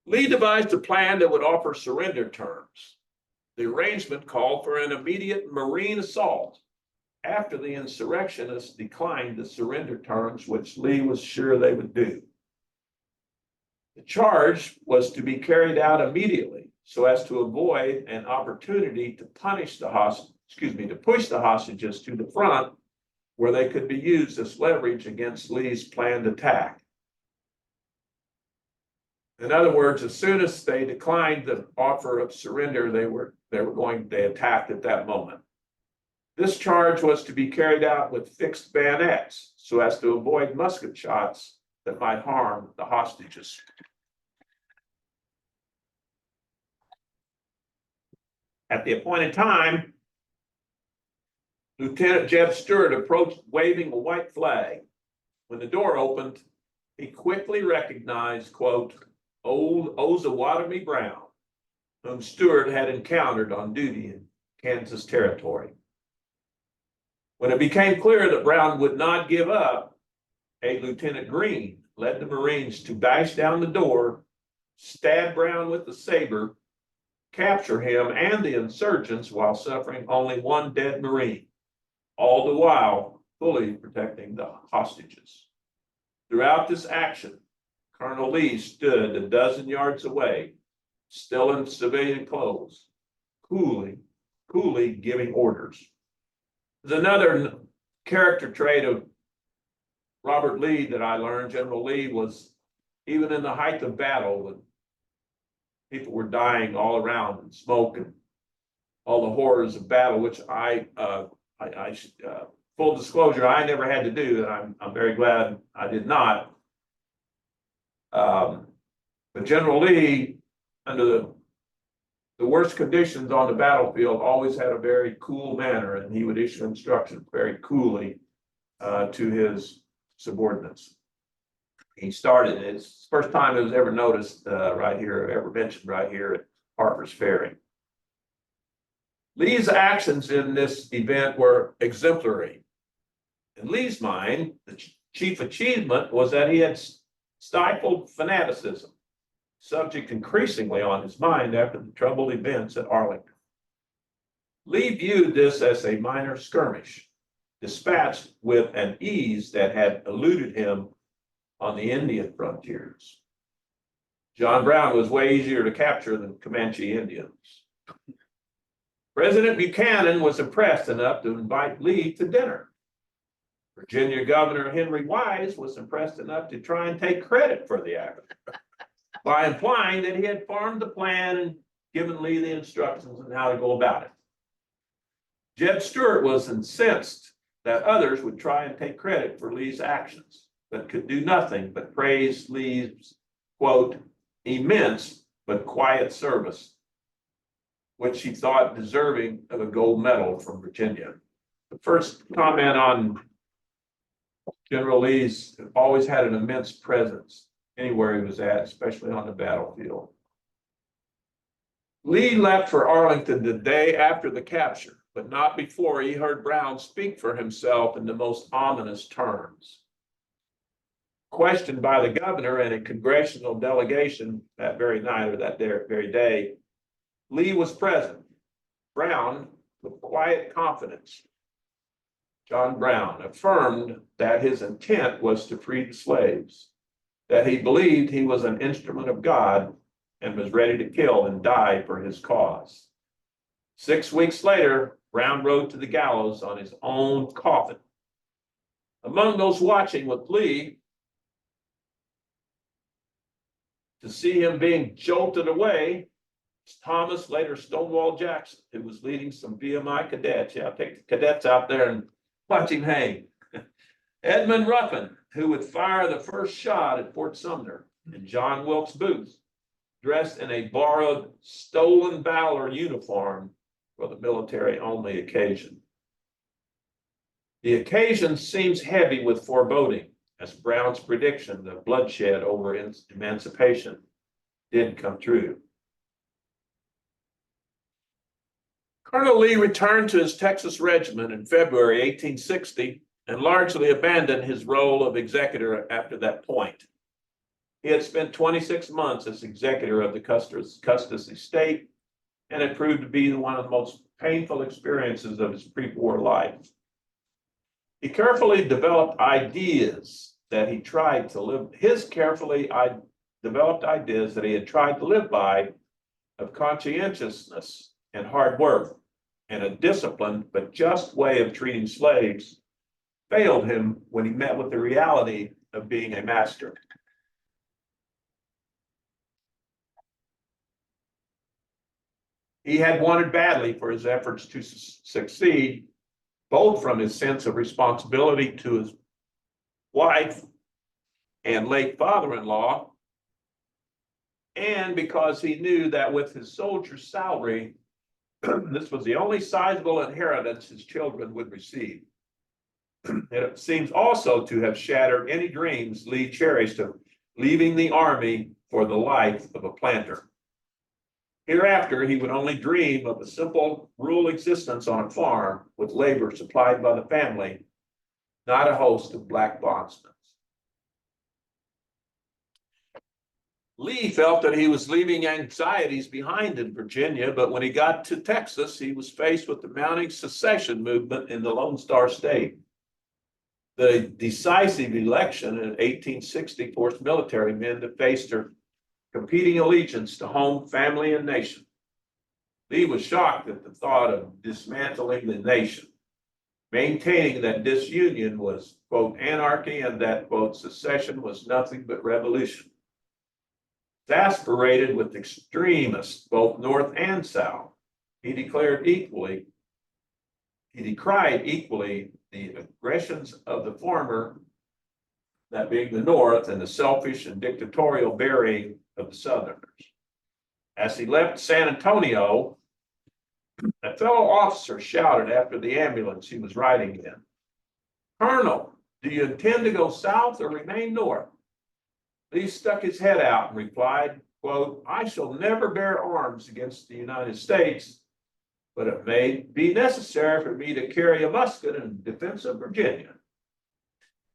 Lee devised a plan that would offer surrender terms. The arrangement called for an immediate Marine assault after the insurrectionists declined the surrender terms, which Lee was sure they would do. The charge was to be carried out immediately so as to avoid an opportunity to push the hostages to the front where they could be used as leverage against Lee's planned attack. In other words, as soon as they declined the offer of surrender, they attacked at that moment. This charge was to be carried out with fixed bayonets so as to avoid musket shots that might harm the hostages. At the appointed time, Lieutenant Jeb Stewart approached waving a white flag. When the door opened, he quickly recognized, quote, old Osawatomie Brown, whom Stewart had encountered on duty in Kansas Territory. When it became clear that Brown would not give up, a Lieutenant Green led the Marines to bash down the door, stab Brown with the saber, capture him and the insurgents while suffering only one dead Marine, all the while fully protecting the hostages. Throughout this action, Colonel Lee stood a dozen yards away, still in civilian clothes, coolly giving orders. There's another character trait of Robert Lee that I learned. General Lee was, even in the height of battle, when people were dying all around and smoke and all the horrors of battle, which full disclosure, I never had to do, and I'm very glad I did not. But General Lee, under the worst conditions on the battlefield, always had a very cool manner, and he would issue instructions very coolly to his subordinates. He started, it's the first time it was ever noticed right here, ever mentioned right here at Harper's Ferry. Lee's actions in this event were exemplary. In Lee's mind, the chief achievement was that he had stifled fanaticism, subject increasingly on his mind after the troubled events at Arlington. Lee viewed this as a minor skirmish, dispatched with an ease that had eluded him on the Indian frontiers. John Brown was way easier to capture than Comanche Indians. President Buchanan was impressed enough to invite Lee to dinner. Virginia Governor Henry Wise was impressed enough to try and take credit for the act by implying that he had formed the plan and given Lee the instructions on how to go about it. Jeb Stewart was incensed that others would try and take credit for Lee's actions, but could do nothing but praise Lee's, quote, immense but quiet service, which he thought deserving of a gold medal from Virginia. The first comment on General Lee's always had an immense presence anywhere he was at, especially on the battlefield. Lee left for Arlington the day after the capture, but not before he heard Brown speak for himself in the most ominous terms. Questioned by the governor and a congressional delegation that very night or that very day, Lee was present. Brown, with quiet confidence, John Brown, affirmed that his intent was to free the slaves, that he believed he was an instrument of God and was ready to kill and die for his cause. 6 weeks later, Brown rode to the gallows on his own coffin. Among those watching with Lee, to see him being jolted away, Thomas, later Stonewall Jackson, who was leading some VMI cadets. Yeah, take the cadets out there and watch him hang. Edmund Ruffin, who would fire the first shot at Fort Sumner, and John Wilkes Booth, dressed in a borrowed stolen Valor uniform for the military-only occasion. The occasion seems heavy with foreboding, as Brown's prediction of bloodshed over emancipation did come true. Colonel Lee returned to his Texas regiment in February 1860 and largely abandoned his role of executor after that point. He had spent 26 months as executor of the Custis estate, and it proved to be one of the most painful experiences of his pre-war life. He carefully developed ideas that he tried to live, developed ideas that he had tried to live by of conscientiousness and hard work and a disciplined but just way of treating slaves failed him when he met with the reality of being a master. He had wanted badly for his efforts to succeed, both from his sense of responsibility to his wife and late father-in-law, and because he knew that with his soldier's salary, this was the only sizable inheritance his children would receive. It seems also to have shattered any dreams Lee cherished of leaving the army for the life of a planter. Hereafter, he would only dream of a simple rural existence on a farm with labor supplied by the family, not a host of black bondsmen. Lee felt that he was leaving anxieties behind in Virginia, but when he got to Texas, he was faced with the mounting secession movement in the Lone Star State. The decisive election in 1860 forced military men to face their competing allegiance to home, family, and nation. Lee was shocked at the thought of dismantling the nation, maintaining that disunion was, quote, anarchy and that, quote, secession was nothing but revolution. Exasperated with extremists, both North and South, he decried equally the aggressions of the former, that being the North, and the selfish and dictatorial bearing of the Southerners. As he left San Antonio, a fellow officer shouted after the ambulance he was riding in, "Colonel, do you intend to go south or remain north?" Lee stuck his head out and replied, quote, "I shall never bear arms against the United States, but it may be necessary for me to carry a musket in defense of Virginia, in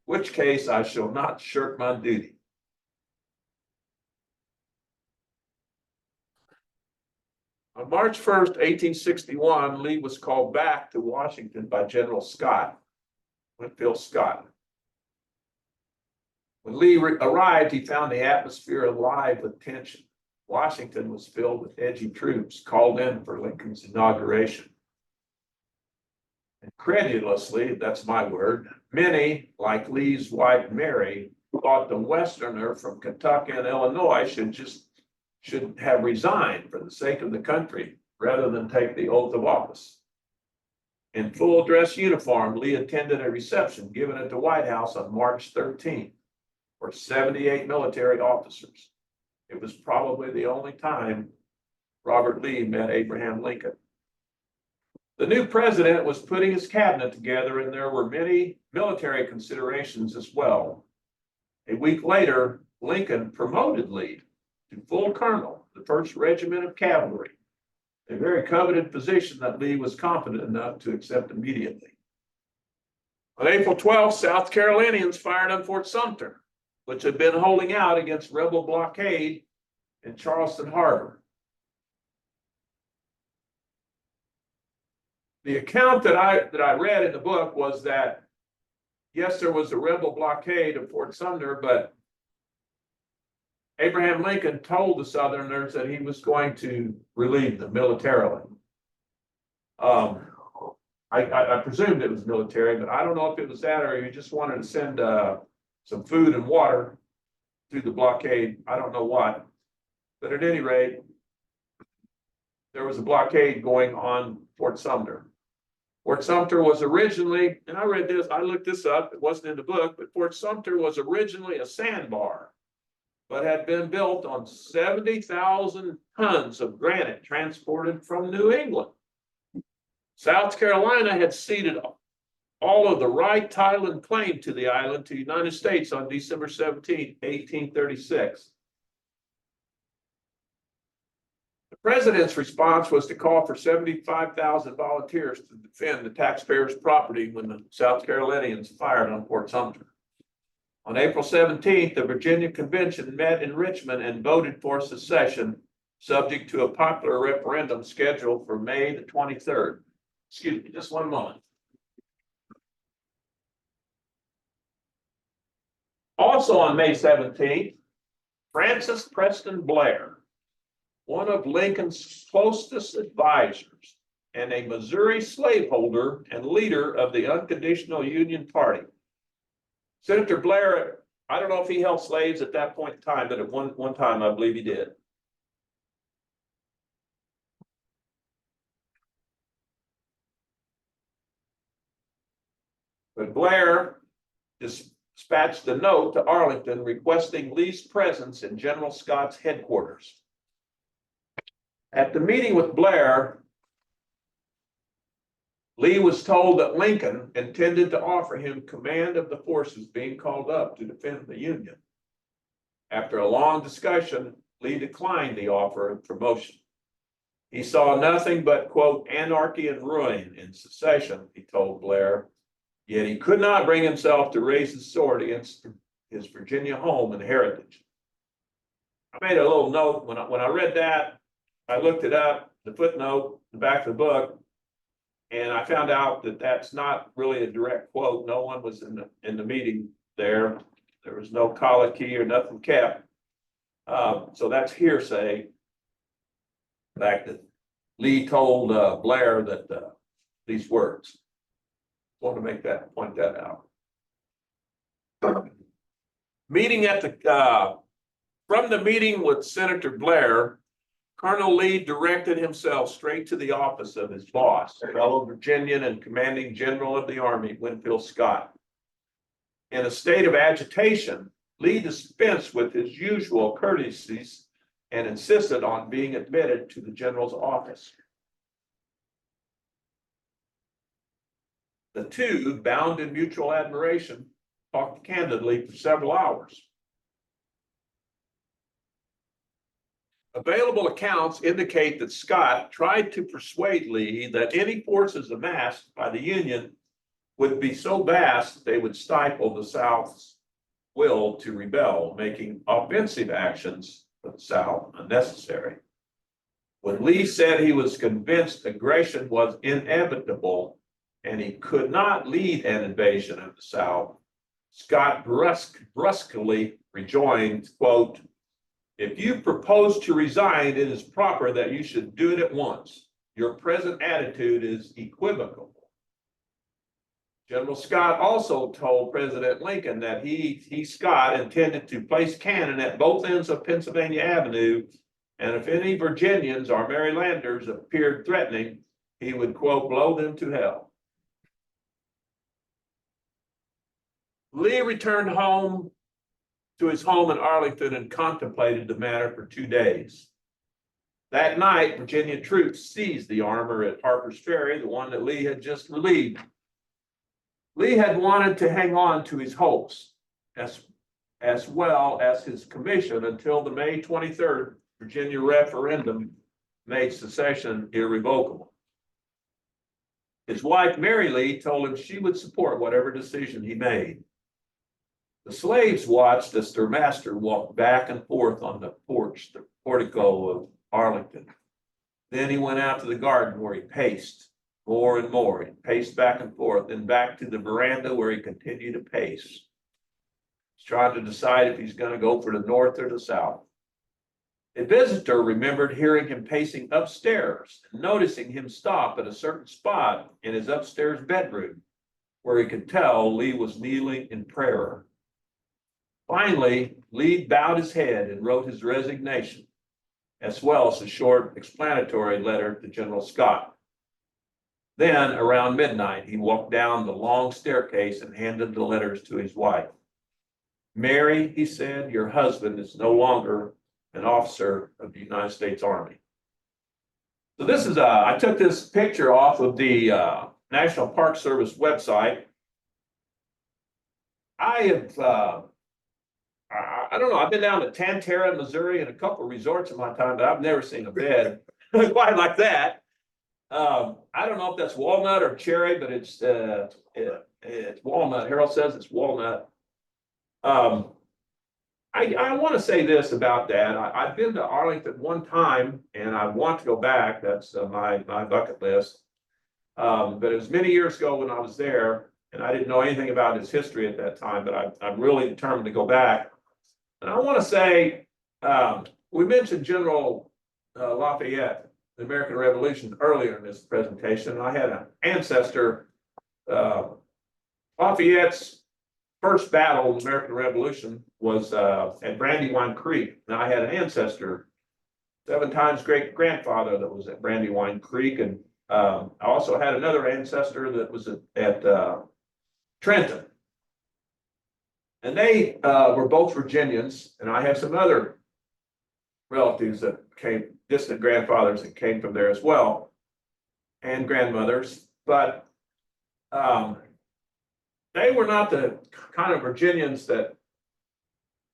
which case I shall not shirk my duty." On March 1st, 1861, Lee was called back to Washington by General Winfield Scott. When Lee arrived, he found the atmosphere alive with tension. Washington was filled with edgy troops called in for Lincoln's inauguration. Incredulously, that's my word, many, like Lee's wife Mary, thought the Westerner from Kentucky and Illinois should have resigned for the sake of the country rather than take the oath of office. In full dress uniform, Lee attended a reception given at the White House on March 13th for 78 military officers. It was probably the only time Robert Lee met Abraham Lincoln. The new president was putting his cabinet together, and there were many military considerations as well. A week later, Lincoln promoted Lee to full colonel, the 1st Regiment of Cavalry, a very coveted position that Lee was confident enough to accept immediately. On April 12th, South Carolinians fired on Fort Sumter, which had been holding out against rebel blockade in Charleston Harbor. The account that I read in the book was that, yes, there was a rebel blockade of Fort Sumter, but Abraham Lincoln told the Southerners that he was going to relieve them militarily. I presumed it was military, but I don't know if it was that or he just wanted to send some food and water through the blockade. I don't know what, but at any rate, there was a blockade going on Fort Sumter. Fort Sumter was originally, and I looked this up, it wasn't in the book, but Fort Sumter was originally a sandbar, but had been built on 70,000 tons of granite transported from New England. South Carolina had ceded all of the right, title, and claim to the island to the United States on December 17, 1836. The president's response was to call for 75,000 volunteers to defend the taxpayers' property when the South Carolinians fired on Fort Sumter. On April 17th, the Virginia Convention met in Richmond and voted for secession, subject to a popular referendum scheduled for May the 23rd. Excuse me, just one moment. Also on May 17th, Francis Preston Blair, one of Lincoln's closest advisors and a Missouri slaveholder and leader of the Unconditional Union Party. Senator Blair, I don't know if he held slaves at that point in time, but at one time I believe he did. But Blair dispatched a note to Arlington requesting Lee's presence in General Scott's headquarters. At the meeting with Blair, Lee was told that Lincoln intended to offer him command of the forces being called up to defend the Union. After a long discussion, Lee declined the offer of promotion. He saw nothing but, quote, anarchy and ruin in secession, he told Blair, yet he could not bring himself to raise his sword against his Virginia home and heritage. I made a little note when I read that. I looked it up, the footnote, the back of the book, and I found out that that's not really a direct quote. No one was in the meeting there. There was no colloquy or nothing kept. So that's hearsay. The fact that Lee told Blair that these words. Want to point that out. Meeting at the from the meeting with Senator Blair, Colonel Lee directed himself straight to the office of his boss, fellow Virginian and commanding general of the Army, Winfield Scott. In a state of agitation, Lee dispensed with his usual courtesies and insisted on being admitted to the general's office. The two, bound in mutual admiration, talked candidly for several hours. Available accounts indicate that Scott tried to persuade Lee that any forces amassed by the Union would be so vast they would stifle the South's will to rebel, making offensive actions for the South unnecessary. When Lee said he was convinced aggression was inevitable and he could not lead an invasion of the South, Scott brusquely rejoined, quote, "If you propose to resign, it is proper that you should do it at once. Your present attitude is equivocal." General Scott also told President Lincoln that Scott, intended to place cannon at both ends of Pennsylvania Avenue, and if any Virginians or Marylanders appeared threatening, he would, quote, "blow them to hell." Lee returned home to his home in Arlington and contemplated the matter for 2 days. That night, Virginia troops seized the armor at Harper's Ferry, the one that Lee had just relieved. Lee had wanted to hang on to his hopes as well as his commission until the May 23rd Virginia referendum made secession irrevocable. His wife, Mary Lee, told him she would support whatever decision he made. The slaves watched as their master walked back and forth on the porch, the portico of Arlington. Then he went out to the garden where he paced more and more. He paced back and forth, then back to the veranda where he continued to pace. He's trying to decide if he's going to go for the north or the south. A visitor remembered hearing him pacing upstairs and noticing him stop at a certain spot in his upstairs bedroom where he could tell Lee was kneeling in prayer. Finally, Lee bowed his head and wrote his resignation, as well as a short explanatory letter to General Scott. Then, around midnight, he walked down the long staircase and handed the letters to his wife. "Mary," he said, "your husband is no longer an officer of the United States Army." So this is I took this picture off of the National Park Service website. I don't know. I've been down to Tantera, Missouri, and a couple of resorts in my time, but I've never seen a bed quite like that. I don't know if that's walnut or cherry, but it's walnut. Harold says it's walnut. I want to say this about that. I've been to Arlington one time, and I want to go back. That's my bucket list. But it was many years ago when I was there, And I didn't know anything about his history at that time, but I'm really determined to go back. And I want to say, we mentioned General Lafayette, the American Revolution, earlier in this presentation. I had an ancestor, Lafayette's first battle in the American Revolution was at Brandywine Creek. And I had an ancestor, 7 times great grandfather, that was at Brandywine Creek. And I also had another ancestor that was at Trenton. And they were both Virginians. And I have some other relatives that came, distant grandfathers that came from there as well, and grandmothers. But they were not the kind of Virginians that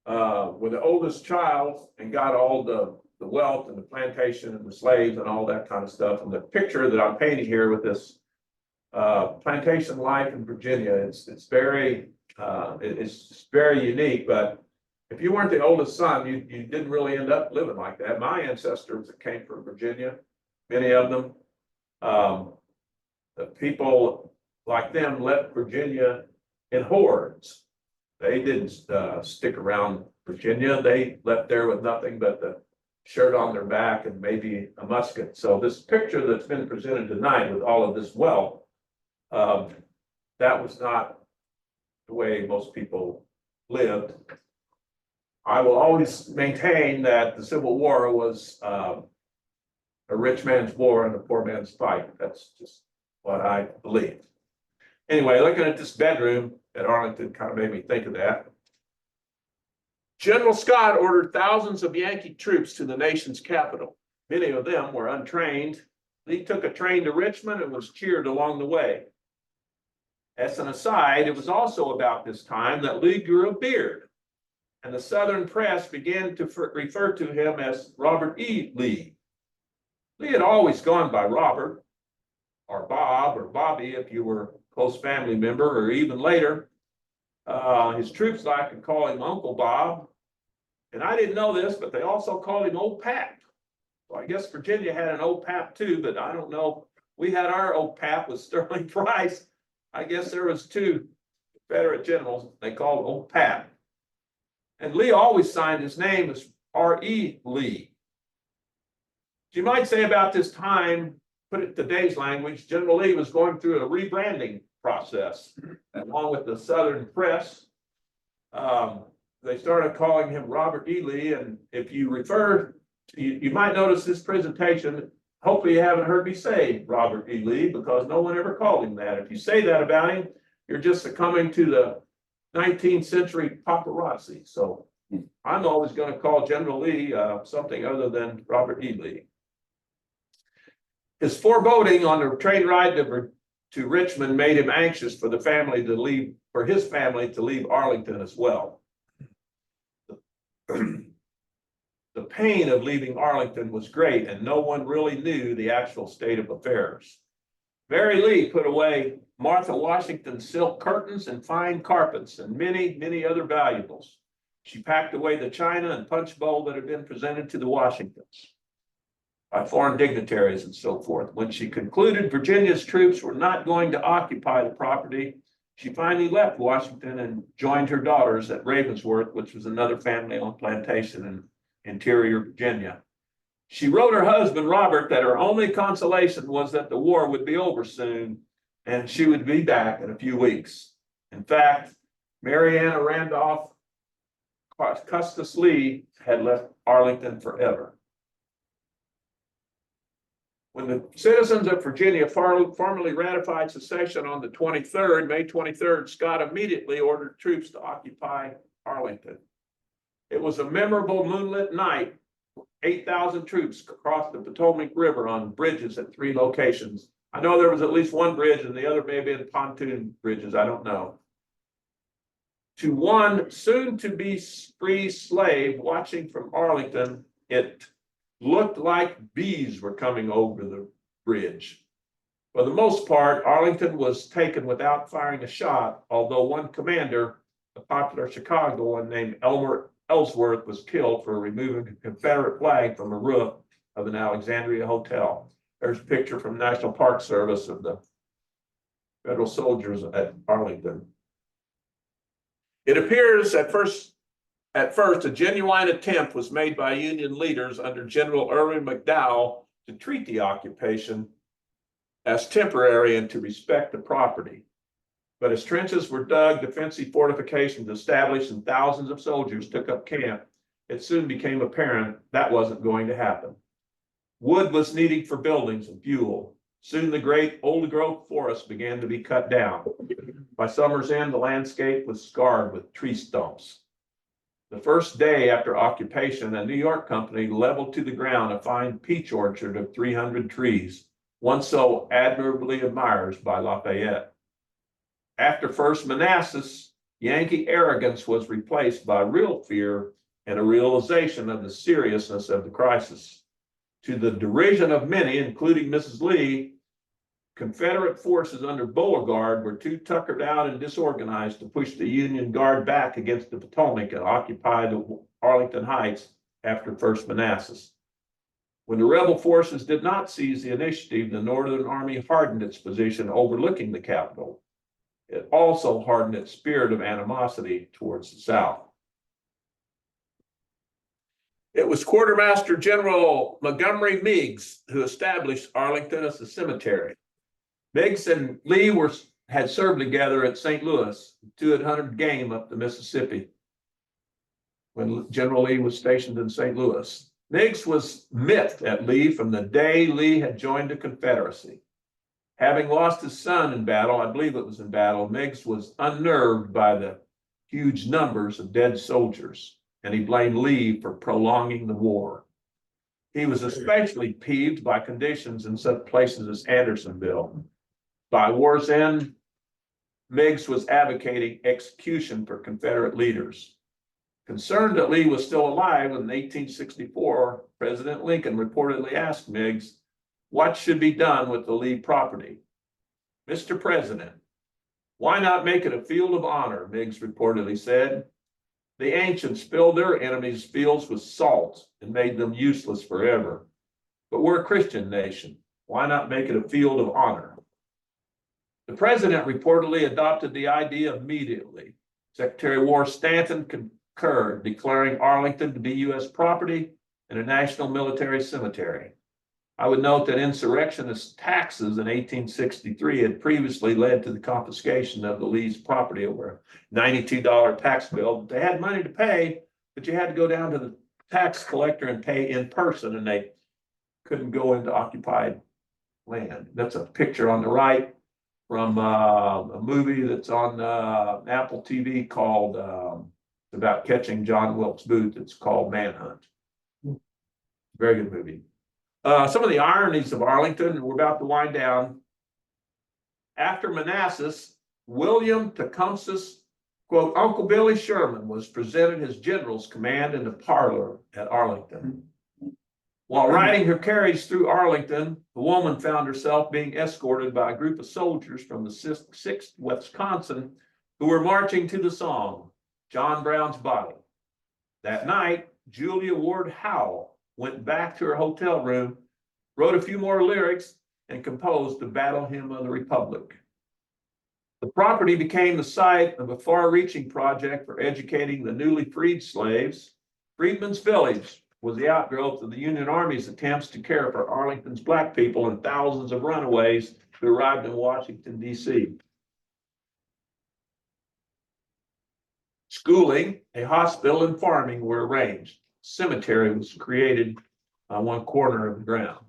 were the oldest child and got all the wealth and the plantation and the slaves and all that kind of stuff. And the picture that I'm painting here with this plantation life in Virginia, it's very unique. But if you weren't the oldest son, you didn't really end up living like that. My ancestors that came from Virginia, many of them, the people like them left Virginia in hordes. They didn't stick around Virginia. They left there with nothing but the shirt on their back and maybe a musket. So this picture that's been presented tonight with all of this wealth, that was not the way most people lived. I will always maintain that the Civil War was a rich man's war and a poor man's fight. That's just what I believe. Anyway, looking at this bedroom at Arlington kind of made me think of that. General Scott ordered thousands of Yankee troops to the nation's capital. Many of them were untrained. He took a train to Richmond and was cheered along the way. As an aside, it was also about this time that Lee grew a beard, and the Southern press began to refer to him as Robert E. Lee. Lee had always gone by Robert, or Bob, or Bobby if you were a close family member, or even later. His troops liked to call him Uncle Bob. And I didn't know this, but they also called him Old Pap. So I guess Virginia had an Old Pap too, but I don't know. We had our Old Pap with Sterling Price. I guess there was 2 Confederate generals they called Old Pap. And Lee always signed his name as R.E. Lee. You might say about this time, put it today's language, General Lee was going through a rebranding process along with the Southern press. They started calling him Robert E. Lee. And if you refer, you might notice this presentation, hopefully you haven't heard me say Robert E. Lee, because no one ever called him that. If you say that about him, you're just succumbing to the 19th century paparazzi. So I'm always going to call General Lee something other than Robert E. Lee. His foreboding on the train ride to Richmond made him anxious for his family to leave Arlington as well. The pain of leaving Arlington was great, and no one really knew the actual state of affairs. Mary Lee put away Martha Washington's silk curtains and fine carpets and many, many other valuables. She packed away the china and punch bowl that had been presented to the Washingtons by foreign dignitaries and so forth. When she concluded Virginia's troops were not going to occupy the property, she finally left Washington and joined her daughters at Ravensworth, which was another family-owned plantation in interior Virginia. She wrote her husband, Robert, that her only consolation was that the war would be over soon and she would be back in a few weeks. In fact, Mary Anna Randolph Custis Lee had left Arlington forever. When the citizens of Virginia formally ratified secession on the 23rd, May 23rd, Scott immediately ordered troops to occupy Arlington. It was a memorable moonlit night. 8,000 troops crossed the Potomac River on bridges at 3 locations. I know there was at least 1 bridge and the other may have been pontoon bridges, I don't know. To one soon-to-be free slave watching from Arlington, it looked like bees were coming over the bridge. For the most part, Arlington was taken without firing a shot, although one commander, a popular Chicagoan named Elmer Ellsworth, was killed for removing a Confederate flag from a roof of an Alexandria hotel. There's a picture from National Park Service of the federal soldiers at Arlington. It appears at first a genuine attempt was made by Union leaders under General Irwin McDowell to treat the occupation as temporary and to respect the property. But as trenches were dug, defensive fortifications established, and thousands of soldiers took up camp, it soon became apparent that wasn't going to happen. Wood was needed for buildings and fuel. Soon the great old growth forest began to be cut down. By summer's end, the landscape was scarred with tree stumps. The first day after occupation, a New York company leveled to the ground a fine peach orchard of 300 trees, once so admirably admired by Lafayette. After First Manassas, Yankee arrogance was replaced by real fear and a realization of the seriousness of the crisis. To the derision of many, including Mrs. Lee, Confederate forces under Beauregard were too tuckered out and disorganized to push the Union Guard back against the Potomac and occupy the Arlington Heights after First Manassas. When the rebel forces did not seize the initiative, the Northern Army hardened its position overlooking the capital. It also hardened its spirit of animosity towards the South. It was Quartermaster General Montgomery Meigs who established Arlington as a cemetery. Meigs and Lee had served together at St. Louis, 200 game up the Mississippi when General Lee was stationed in St. Louis. Meigs was miffed at Lee from the day Lee had joined the Confederacy. Having lost his son in battle, I believe it was in battle, Meigs was unnerved by the huge numbers of dead soldiers, and he blamed Lee for prolonging the war. He was especially peeved by conditions in such places as Andersonville. By war's end, Meigs was advocating execution for Confederate leaders. Concerned that Lee was still alive, in 1864, President Lincoln reportedly asked Meigs, what should be done with the Lee property? Mr. President, why not make it a field of honor? Meigs reportedly said. The ancients filled their enemies' fields with salt and made them useless forever. But we're a Christian nation. Why not make it a field of honor? The president reportedly adopted the idea immediately. Secretary of War Stanton concurred, declaring Arlington to be U.S. property and a national military cemetery. I would note that insurrectionist taxes in 1863 had previously led to the confiscation of the Lee's property over a $92 tax bill. They had money to pay, but you had to go down to the tax collector and pay in person, and they couldn't go into occupied land. That's a picture on the right from a movie that's on Apple TV called about catching John Wilkes Booth. It's called Manhunt. Very good movie. Some of the ironies of Arlington, we're about to wind down. After Manassas, William Tecumseh's, quote, Uncle Billy Sherman was presented his general's command in the parlor at Arlington. While riding her carriage through Arlington, the woman found herself being escorted by a group of soldiers from the 6th Wisconsin who were marching to the song, John Brown's Body. That night, Julia Ward Howe went back to her hotel room, wrote a few more lyrics, and composed the Battle Hymn of the Republic. The property became the site of a far-reaching project for educating the newly freed slaves. Freedmen's Village was the outgrowth of the Union Army's attempts to care for Arlington's Black people and thousands of runaways who arrived in Washington, D.C. Schooling, a hospital, and farming were arranged. Cemetery was created on one corner of the ground.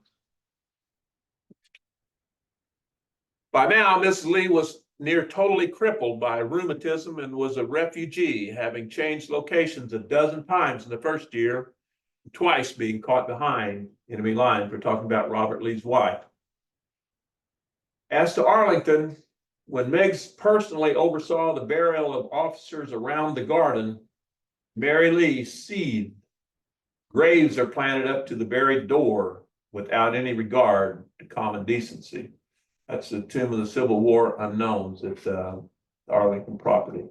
By now, Mrs. Lee was near totally crippled by rheumatism and was a refugee, having changed locations a dozen times in the first year, twice being caught behind enemy lines. We're talking about Robert Lee's wife. As to Arlington, when Meigs personally oversaw the burial of officers around the garden, Mary Lee seethed. Graves are planted up to the buried door without any regard to common decency. That's the tomb of the Civil War unknowns at Arlington property.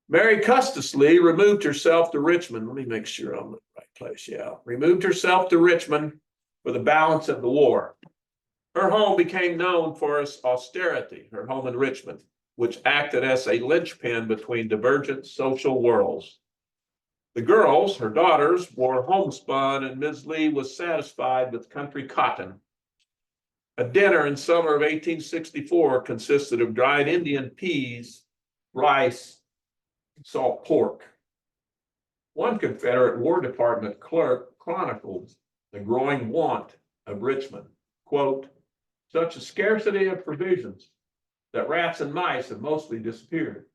Mary Custis Lee removed herself to Richmond. Let me make sure I'm in the right place. Yeah, removed herself to Richmond for the balance of the war. Her home became known for its austerity, her home in Richmond, which acted as a linchpin between divergent social worlds. The girls, her daughters, wore homespun, and Ms. Lee was satisfied with country cotton. A dinner in summer of 1864 consisted of dried Indian peas, rice, and salt pork. One Confederate War Department clerk chronicled the growing want of Richmond. Quote, such a scarcity of provisions that rats and mice have mostly disappeared,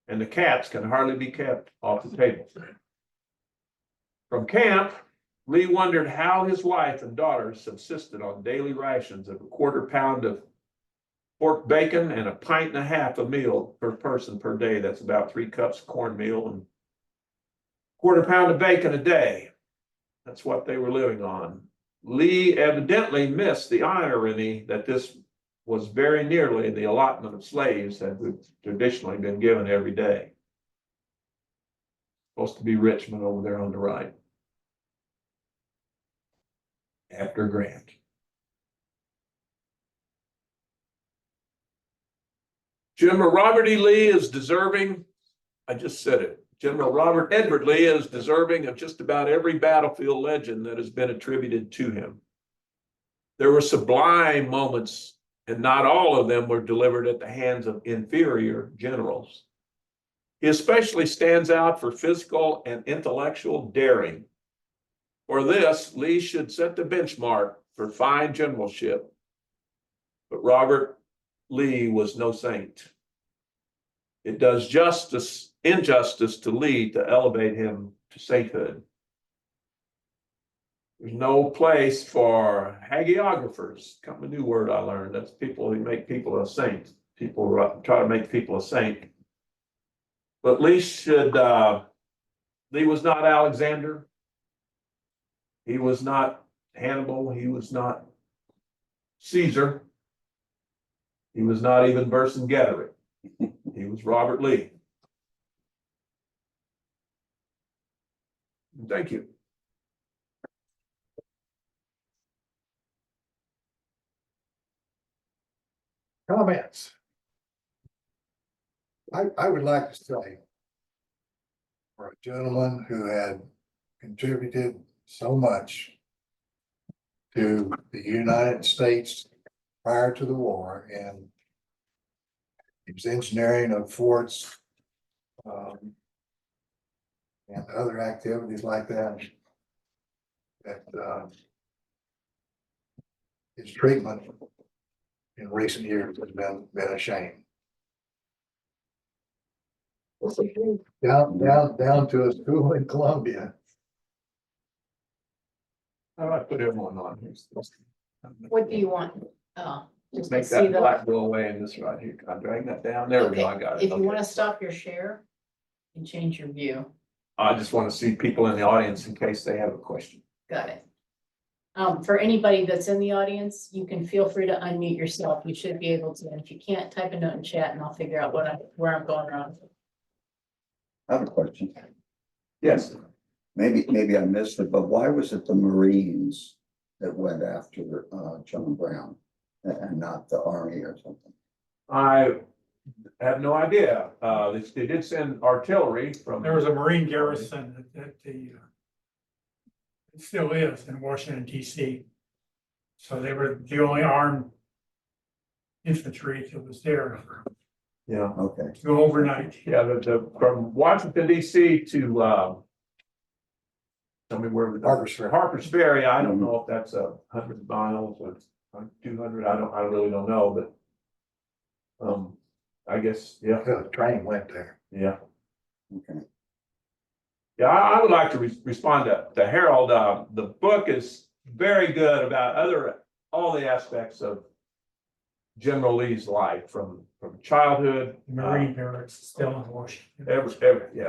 and the cats can hardly be kept off the table. From camp, Lee wondered how his wife and daughters subsisted on daily rations of a quarter pound of pork bacon and a pint and a half of meal per person per day. That's about 3 cups of cornmeal and quarter pound of bacon a day. That's what they were living on. Lee evidently missed the irony that this was very nearly the allotment of slaves that had traditionally been given every day. Supposed to be Richmond over there on the right. After Grant. General Robert E. Lee is deserving, I just said it, General Robert Edward Lee is deserving of just about every battlefield legend that has been attributed to him. There were sublime moments, and not all of them were delivered at the hands of inferior generals. He especially stands out for physical and intellectual daring. For this, Lee should set the benchmark for fine generalship. But Robert Lee was no saint. It does injustice to Lee to elevate him to sainthood. There's no place for hagiographers. Come a new word I learned. That's people who make people a saint. People try to make people a saint. But Lee was not Alexander. He was not Hannibal. He was not Caesar. He was not even Vercingetorix. He was Robert Lee. Thank you. Comments? I would like to say, for a gentleman who had contributed so much to the United States prior to the war, and his engineering of forts, and other activities like that, his treatment in recent years has been a shame. Down to a school in Columbia. How do I put everyone on here? What do you want? Just to Make see that the, black go away in this right here. Can I drag that down? There we go. I okay, got it. if you Okay. want to stop your share and change your view, I just want to see people in the audience in case they have a question. got it. For anybody that's in the audience, you can feel free to unmute yourself. You should be able to. And if you can't, type a note in chat and I'll figure out where I'm going wrong. I have a question. Yes. Maybe I missed it, but why was it the Marines that went after John Brown and not the Army or something? I have no idea. They did send artillery from. There was a Marine garrison at the, it still is in Washington DC. So they were the only armed infantry that was there Yeah. Okay. to go overnight. Yeah, from Washington DC to, tell me where. Harper's Ferry. I don't know if that's 100 miles or 200. I really don't know, but, I guess, yeah, The train went there. yeah. Okay. Yeah, I would like to respond to Harold. The book is very good about all the aspects of General Lee's life from childhood. Marine barracks still in Washington.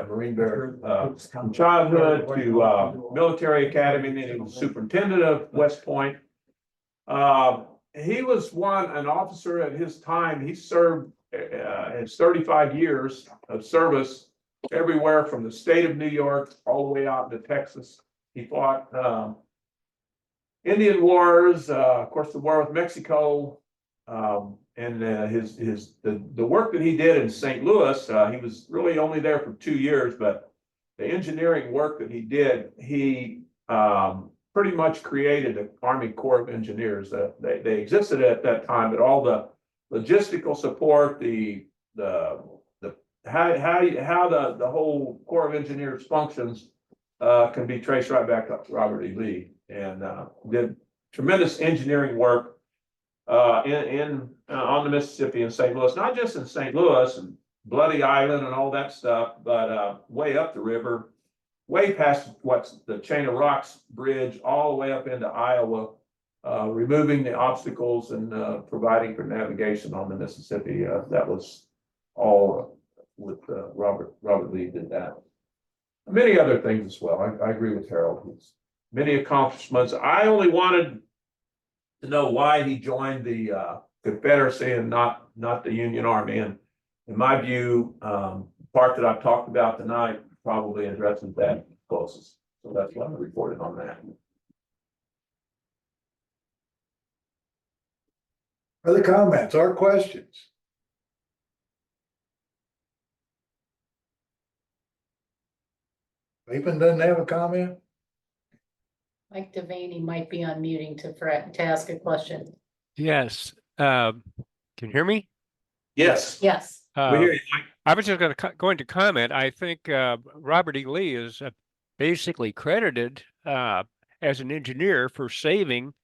Marine barracks, from childhood to military academy, and then he was superintendent of West Point. He was an officer at his time. He served his 35 years of service everywhere from the state of New York all the way out to Texas. He fought Indian Wars, of course, the war with Mexico, and the work that he did in St. Louis, he was really only there for 2 years, but the engineering work that he did, he pretty much created the Army Corps of Engineers. They existed at that time, but all the logistical support, how the whole Corps of Engineers functions can be traced right back up to Robert E. Lee, and did tremendous engineering work on the Mississippi in St. Louis, not just in St. Louis and Bloody Island and all that stuff, but way up the river, way past what's the Chain of Rocks Bridge, all the way up into Iowa, removing the obstacles and providing for navigation on the Mississippi. That was all with Robert Lee did that. Many other things as well. I agree with Harold. Many accomplishments. I only wanted to know why he joined the Confederacy and not the Union Army. And in my view, part that I've talked about tonight probably addresses that closest. So that's why I reported on that. Other comments or questions? Latham doesn't have a comment? Mike Devaney might be unmuting to ask a question. Yes, can you hear me? Yes, Yes. we Uh, hear you. I was just going to comment. I think Robert E. Lee is basically credited as an engineer for saving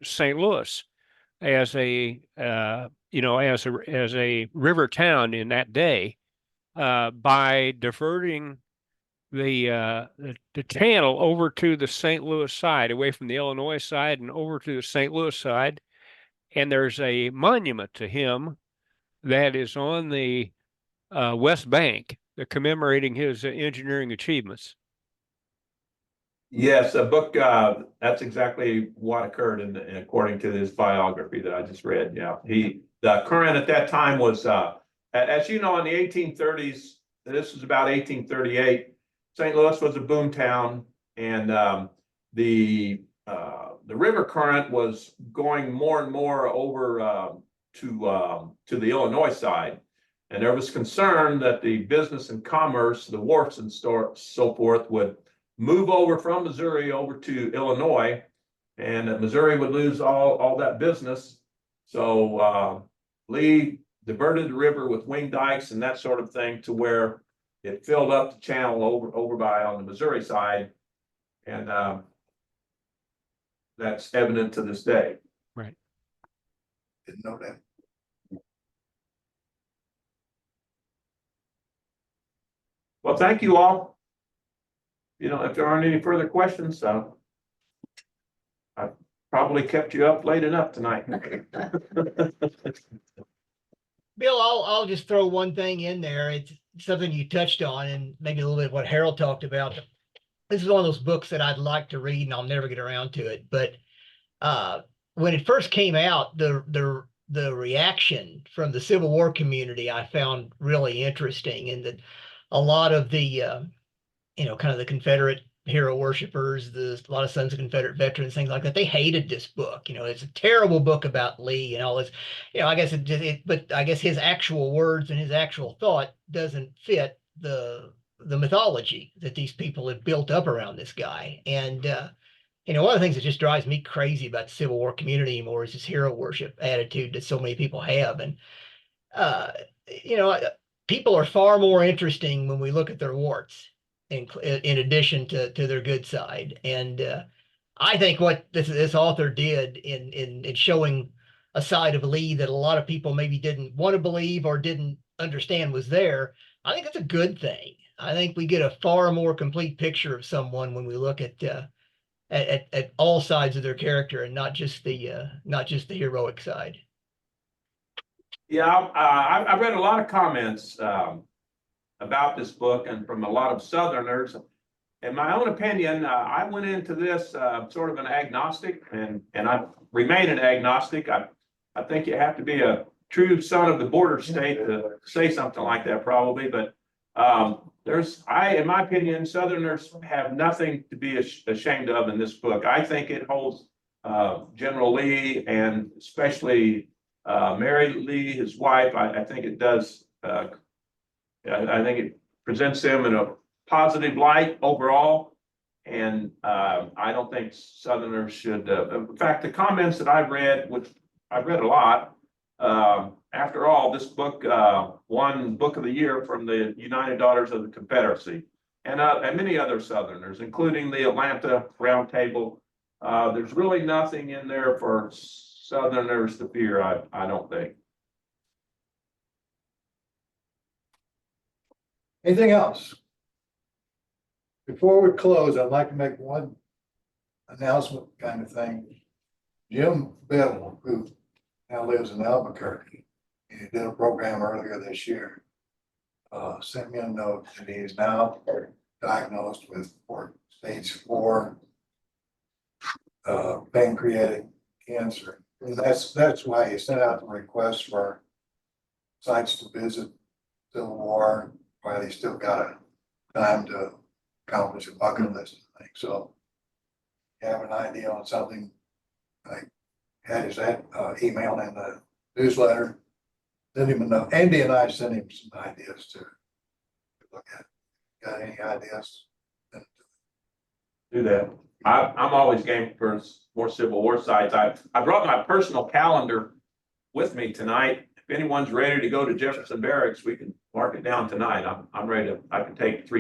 St. Louis as a as a river town in that day by diverting the channel over to the St. Louis side, away from the Illinois side and over to the St. Louis side. And there's a monument to him that is on the West Bank, commemorating his engineering achievements. Yes, a book, that's exactly what occurred according to his biography that I just read. Yeah, the current at that time was, as you know, in the 1830s, this was about 1838, St. Louis was a boom town, and the river current was going more and more over to the Illinois side. And there was concern that the business and commerce, the wharfs and so forth, would move over from Missouri over to Illinois, and that Missouri would lose all that business. So Lee diverted the river with wing dikes and that sort of thing to where it filled up the channel over by on the Missouri side, and that's evident to this day. Right. Didn't know that. Well, thank you all. You know, if there aren't any further questions, I probably kept you up late enough tonight. Bill, I'll just throw one thing in there. It's something you touched on, and maybe a little bit of what Harold talked about. This is one of those books that I'd like to read, and I'll never get around to it. But when it first came out, the reaction from the Civil War community I found really interesting, and that a lot of the kind of the Confederate hero worshipers, a lot of sons of Confederate veterans, things like that, they hated this book. It's a terrible book about Lee and all this. I guess but I guess his actual words and his actual thought doesn't fit the mythology that these people have built up around this guy. And one of the things that just drives me crazy about the Civil War community anymore is this hero worship attitude that so many people have. And people are far more interesting when we look at their warts, in addition to their good side. And I think what this author did in showing a side of Lee that a lot of people maybe didn't want to believe or didn't understand was there, I think that's a good thing. I think we get a far more complete picture of someone when we look at all sides of their character, and not just the heroic side. Yeah, I read a lot of comments about this book, and from a lot of Southerners. In my own opinion, I went into this sort of an agnostic, and I remain an agnostic. I think you have to be a true son of the border state to say something like that, probably. But in my opinion, Southerners have nothing to be ashamed of in this book. I think it holds General Lee and especially Mary Lee, his wife. I think it does, I think it presents them in a positive light overall. And I don't think Southerners should, in fact, the comments that I've read, which I've read a lot, after all, this book won Book of the Year from the United Daughters of the Confederacy and many other Southerners, including the Atlanta Roundtable. There's really nothing in there for Southerners to fear, I don't think. Anything else? Before we close, I'd like to make one announcement kind of thing. Jim Biddle, who now lives in Albuquerque, he did a program earlier this year. Sent me a note that he is now diagnosed with stage 4 pancreatic cancer. And that's why he sent out the request for sites to visit Civil War, while he still got time to accomplish a bucket list thing. So you have an idea on something, I had his email in the newsletter. Send him a note. Andy and I sent him some ideas to look at. Got any ideas? Do that. I'm always game for more Civil War sites. I brought my personal calendar with me tonight. If anyone's ready to go to Jefferson Barracks, we can mark it down tonight. I'm ready to, I can take 3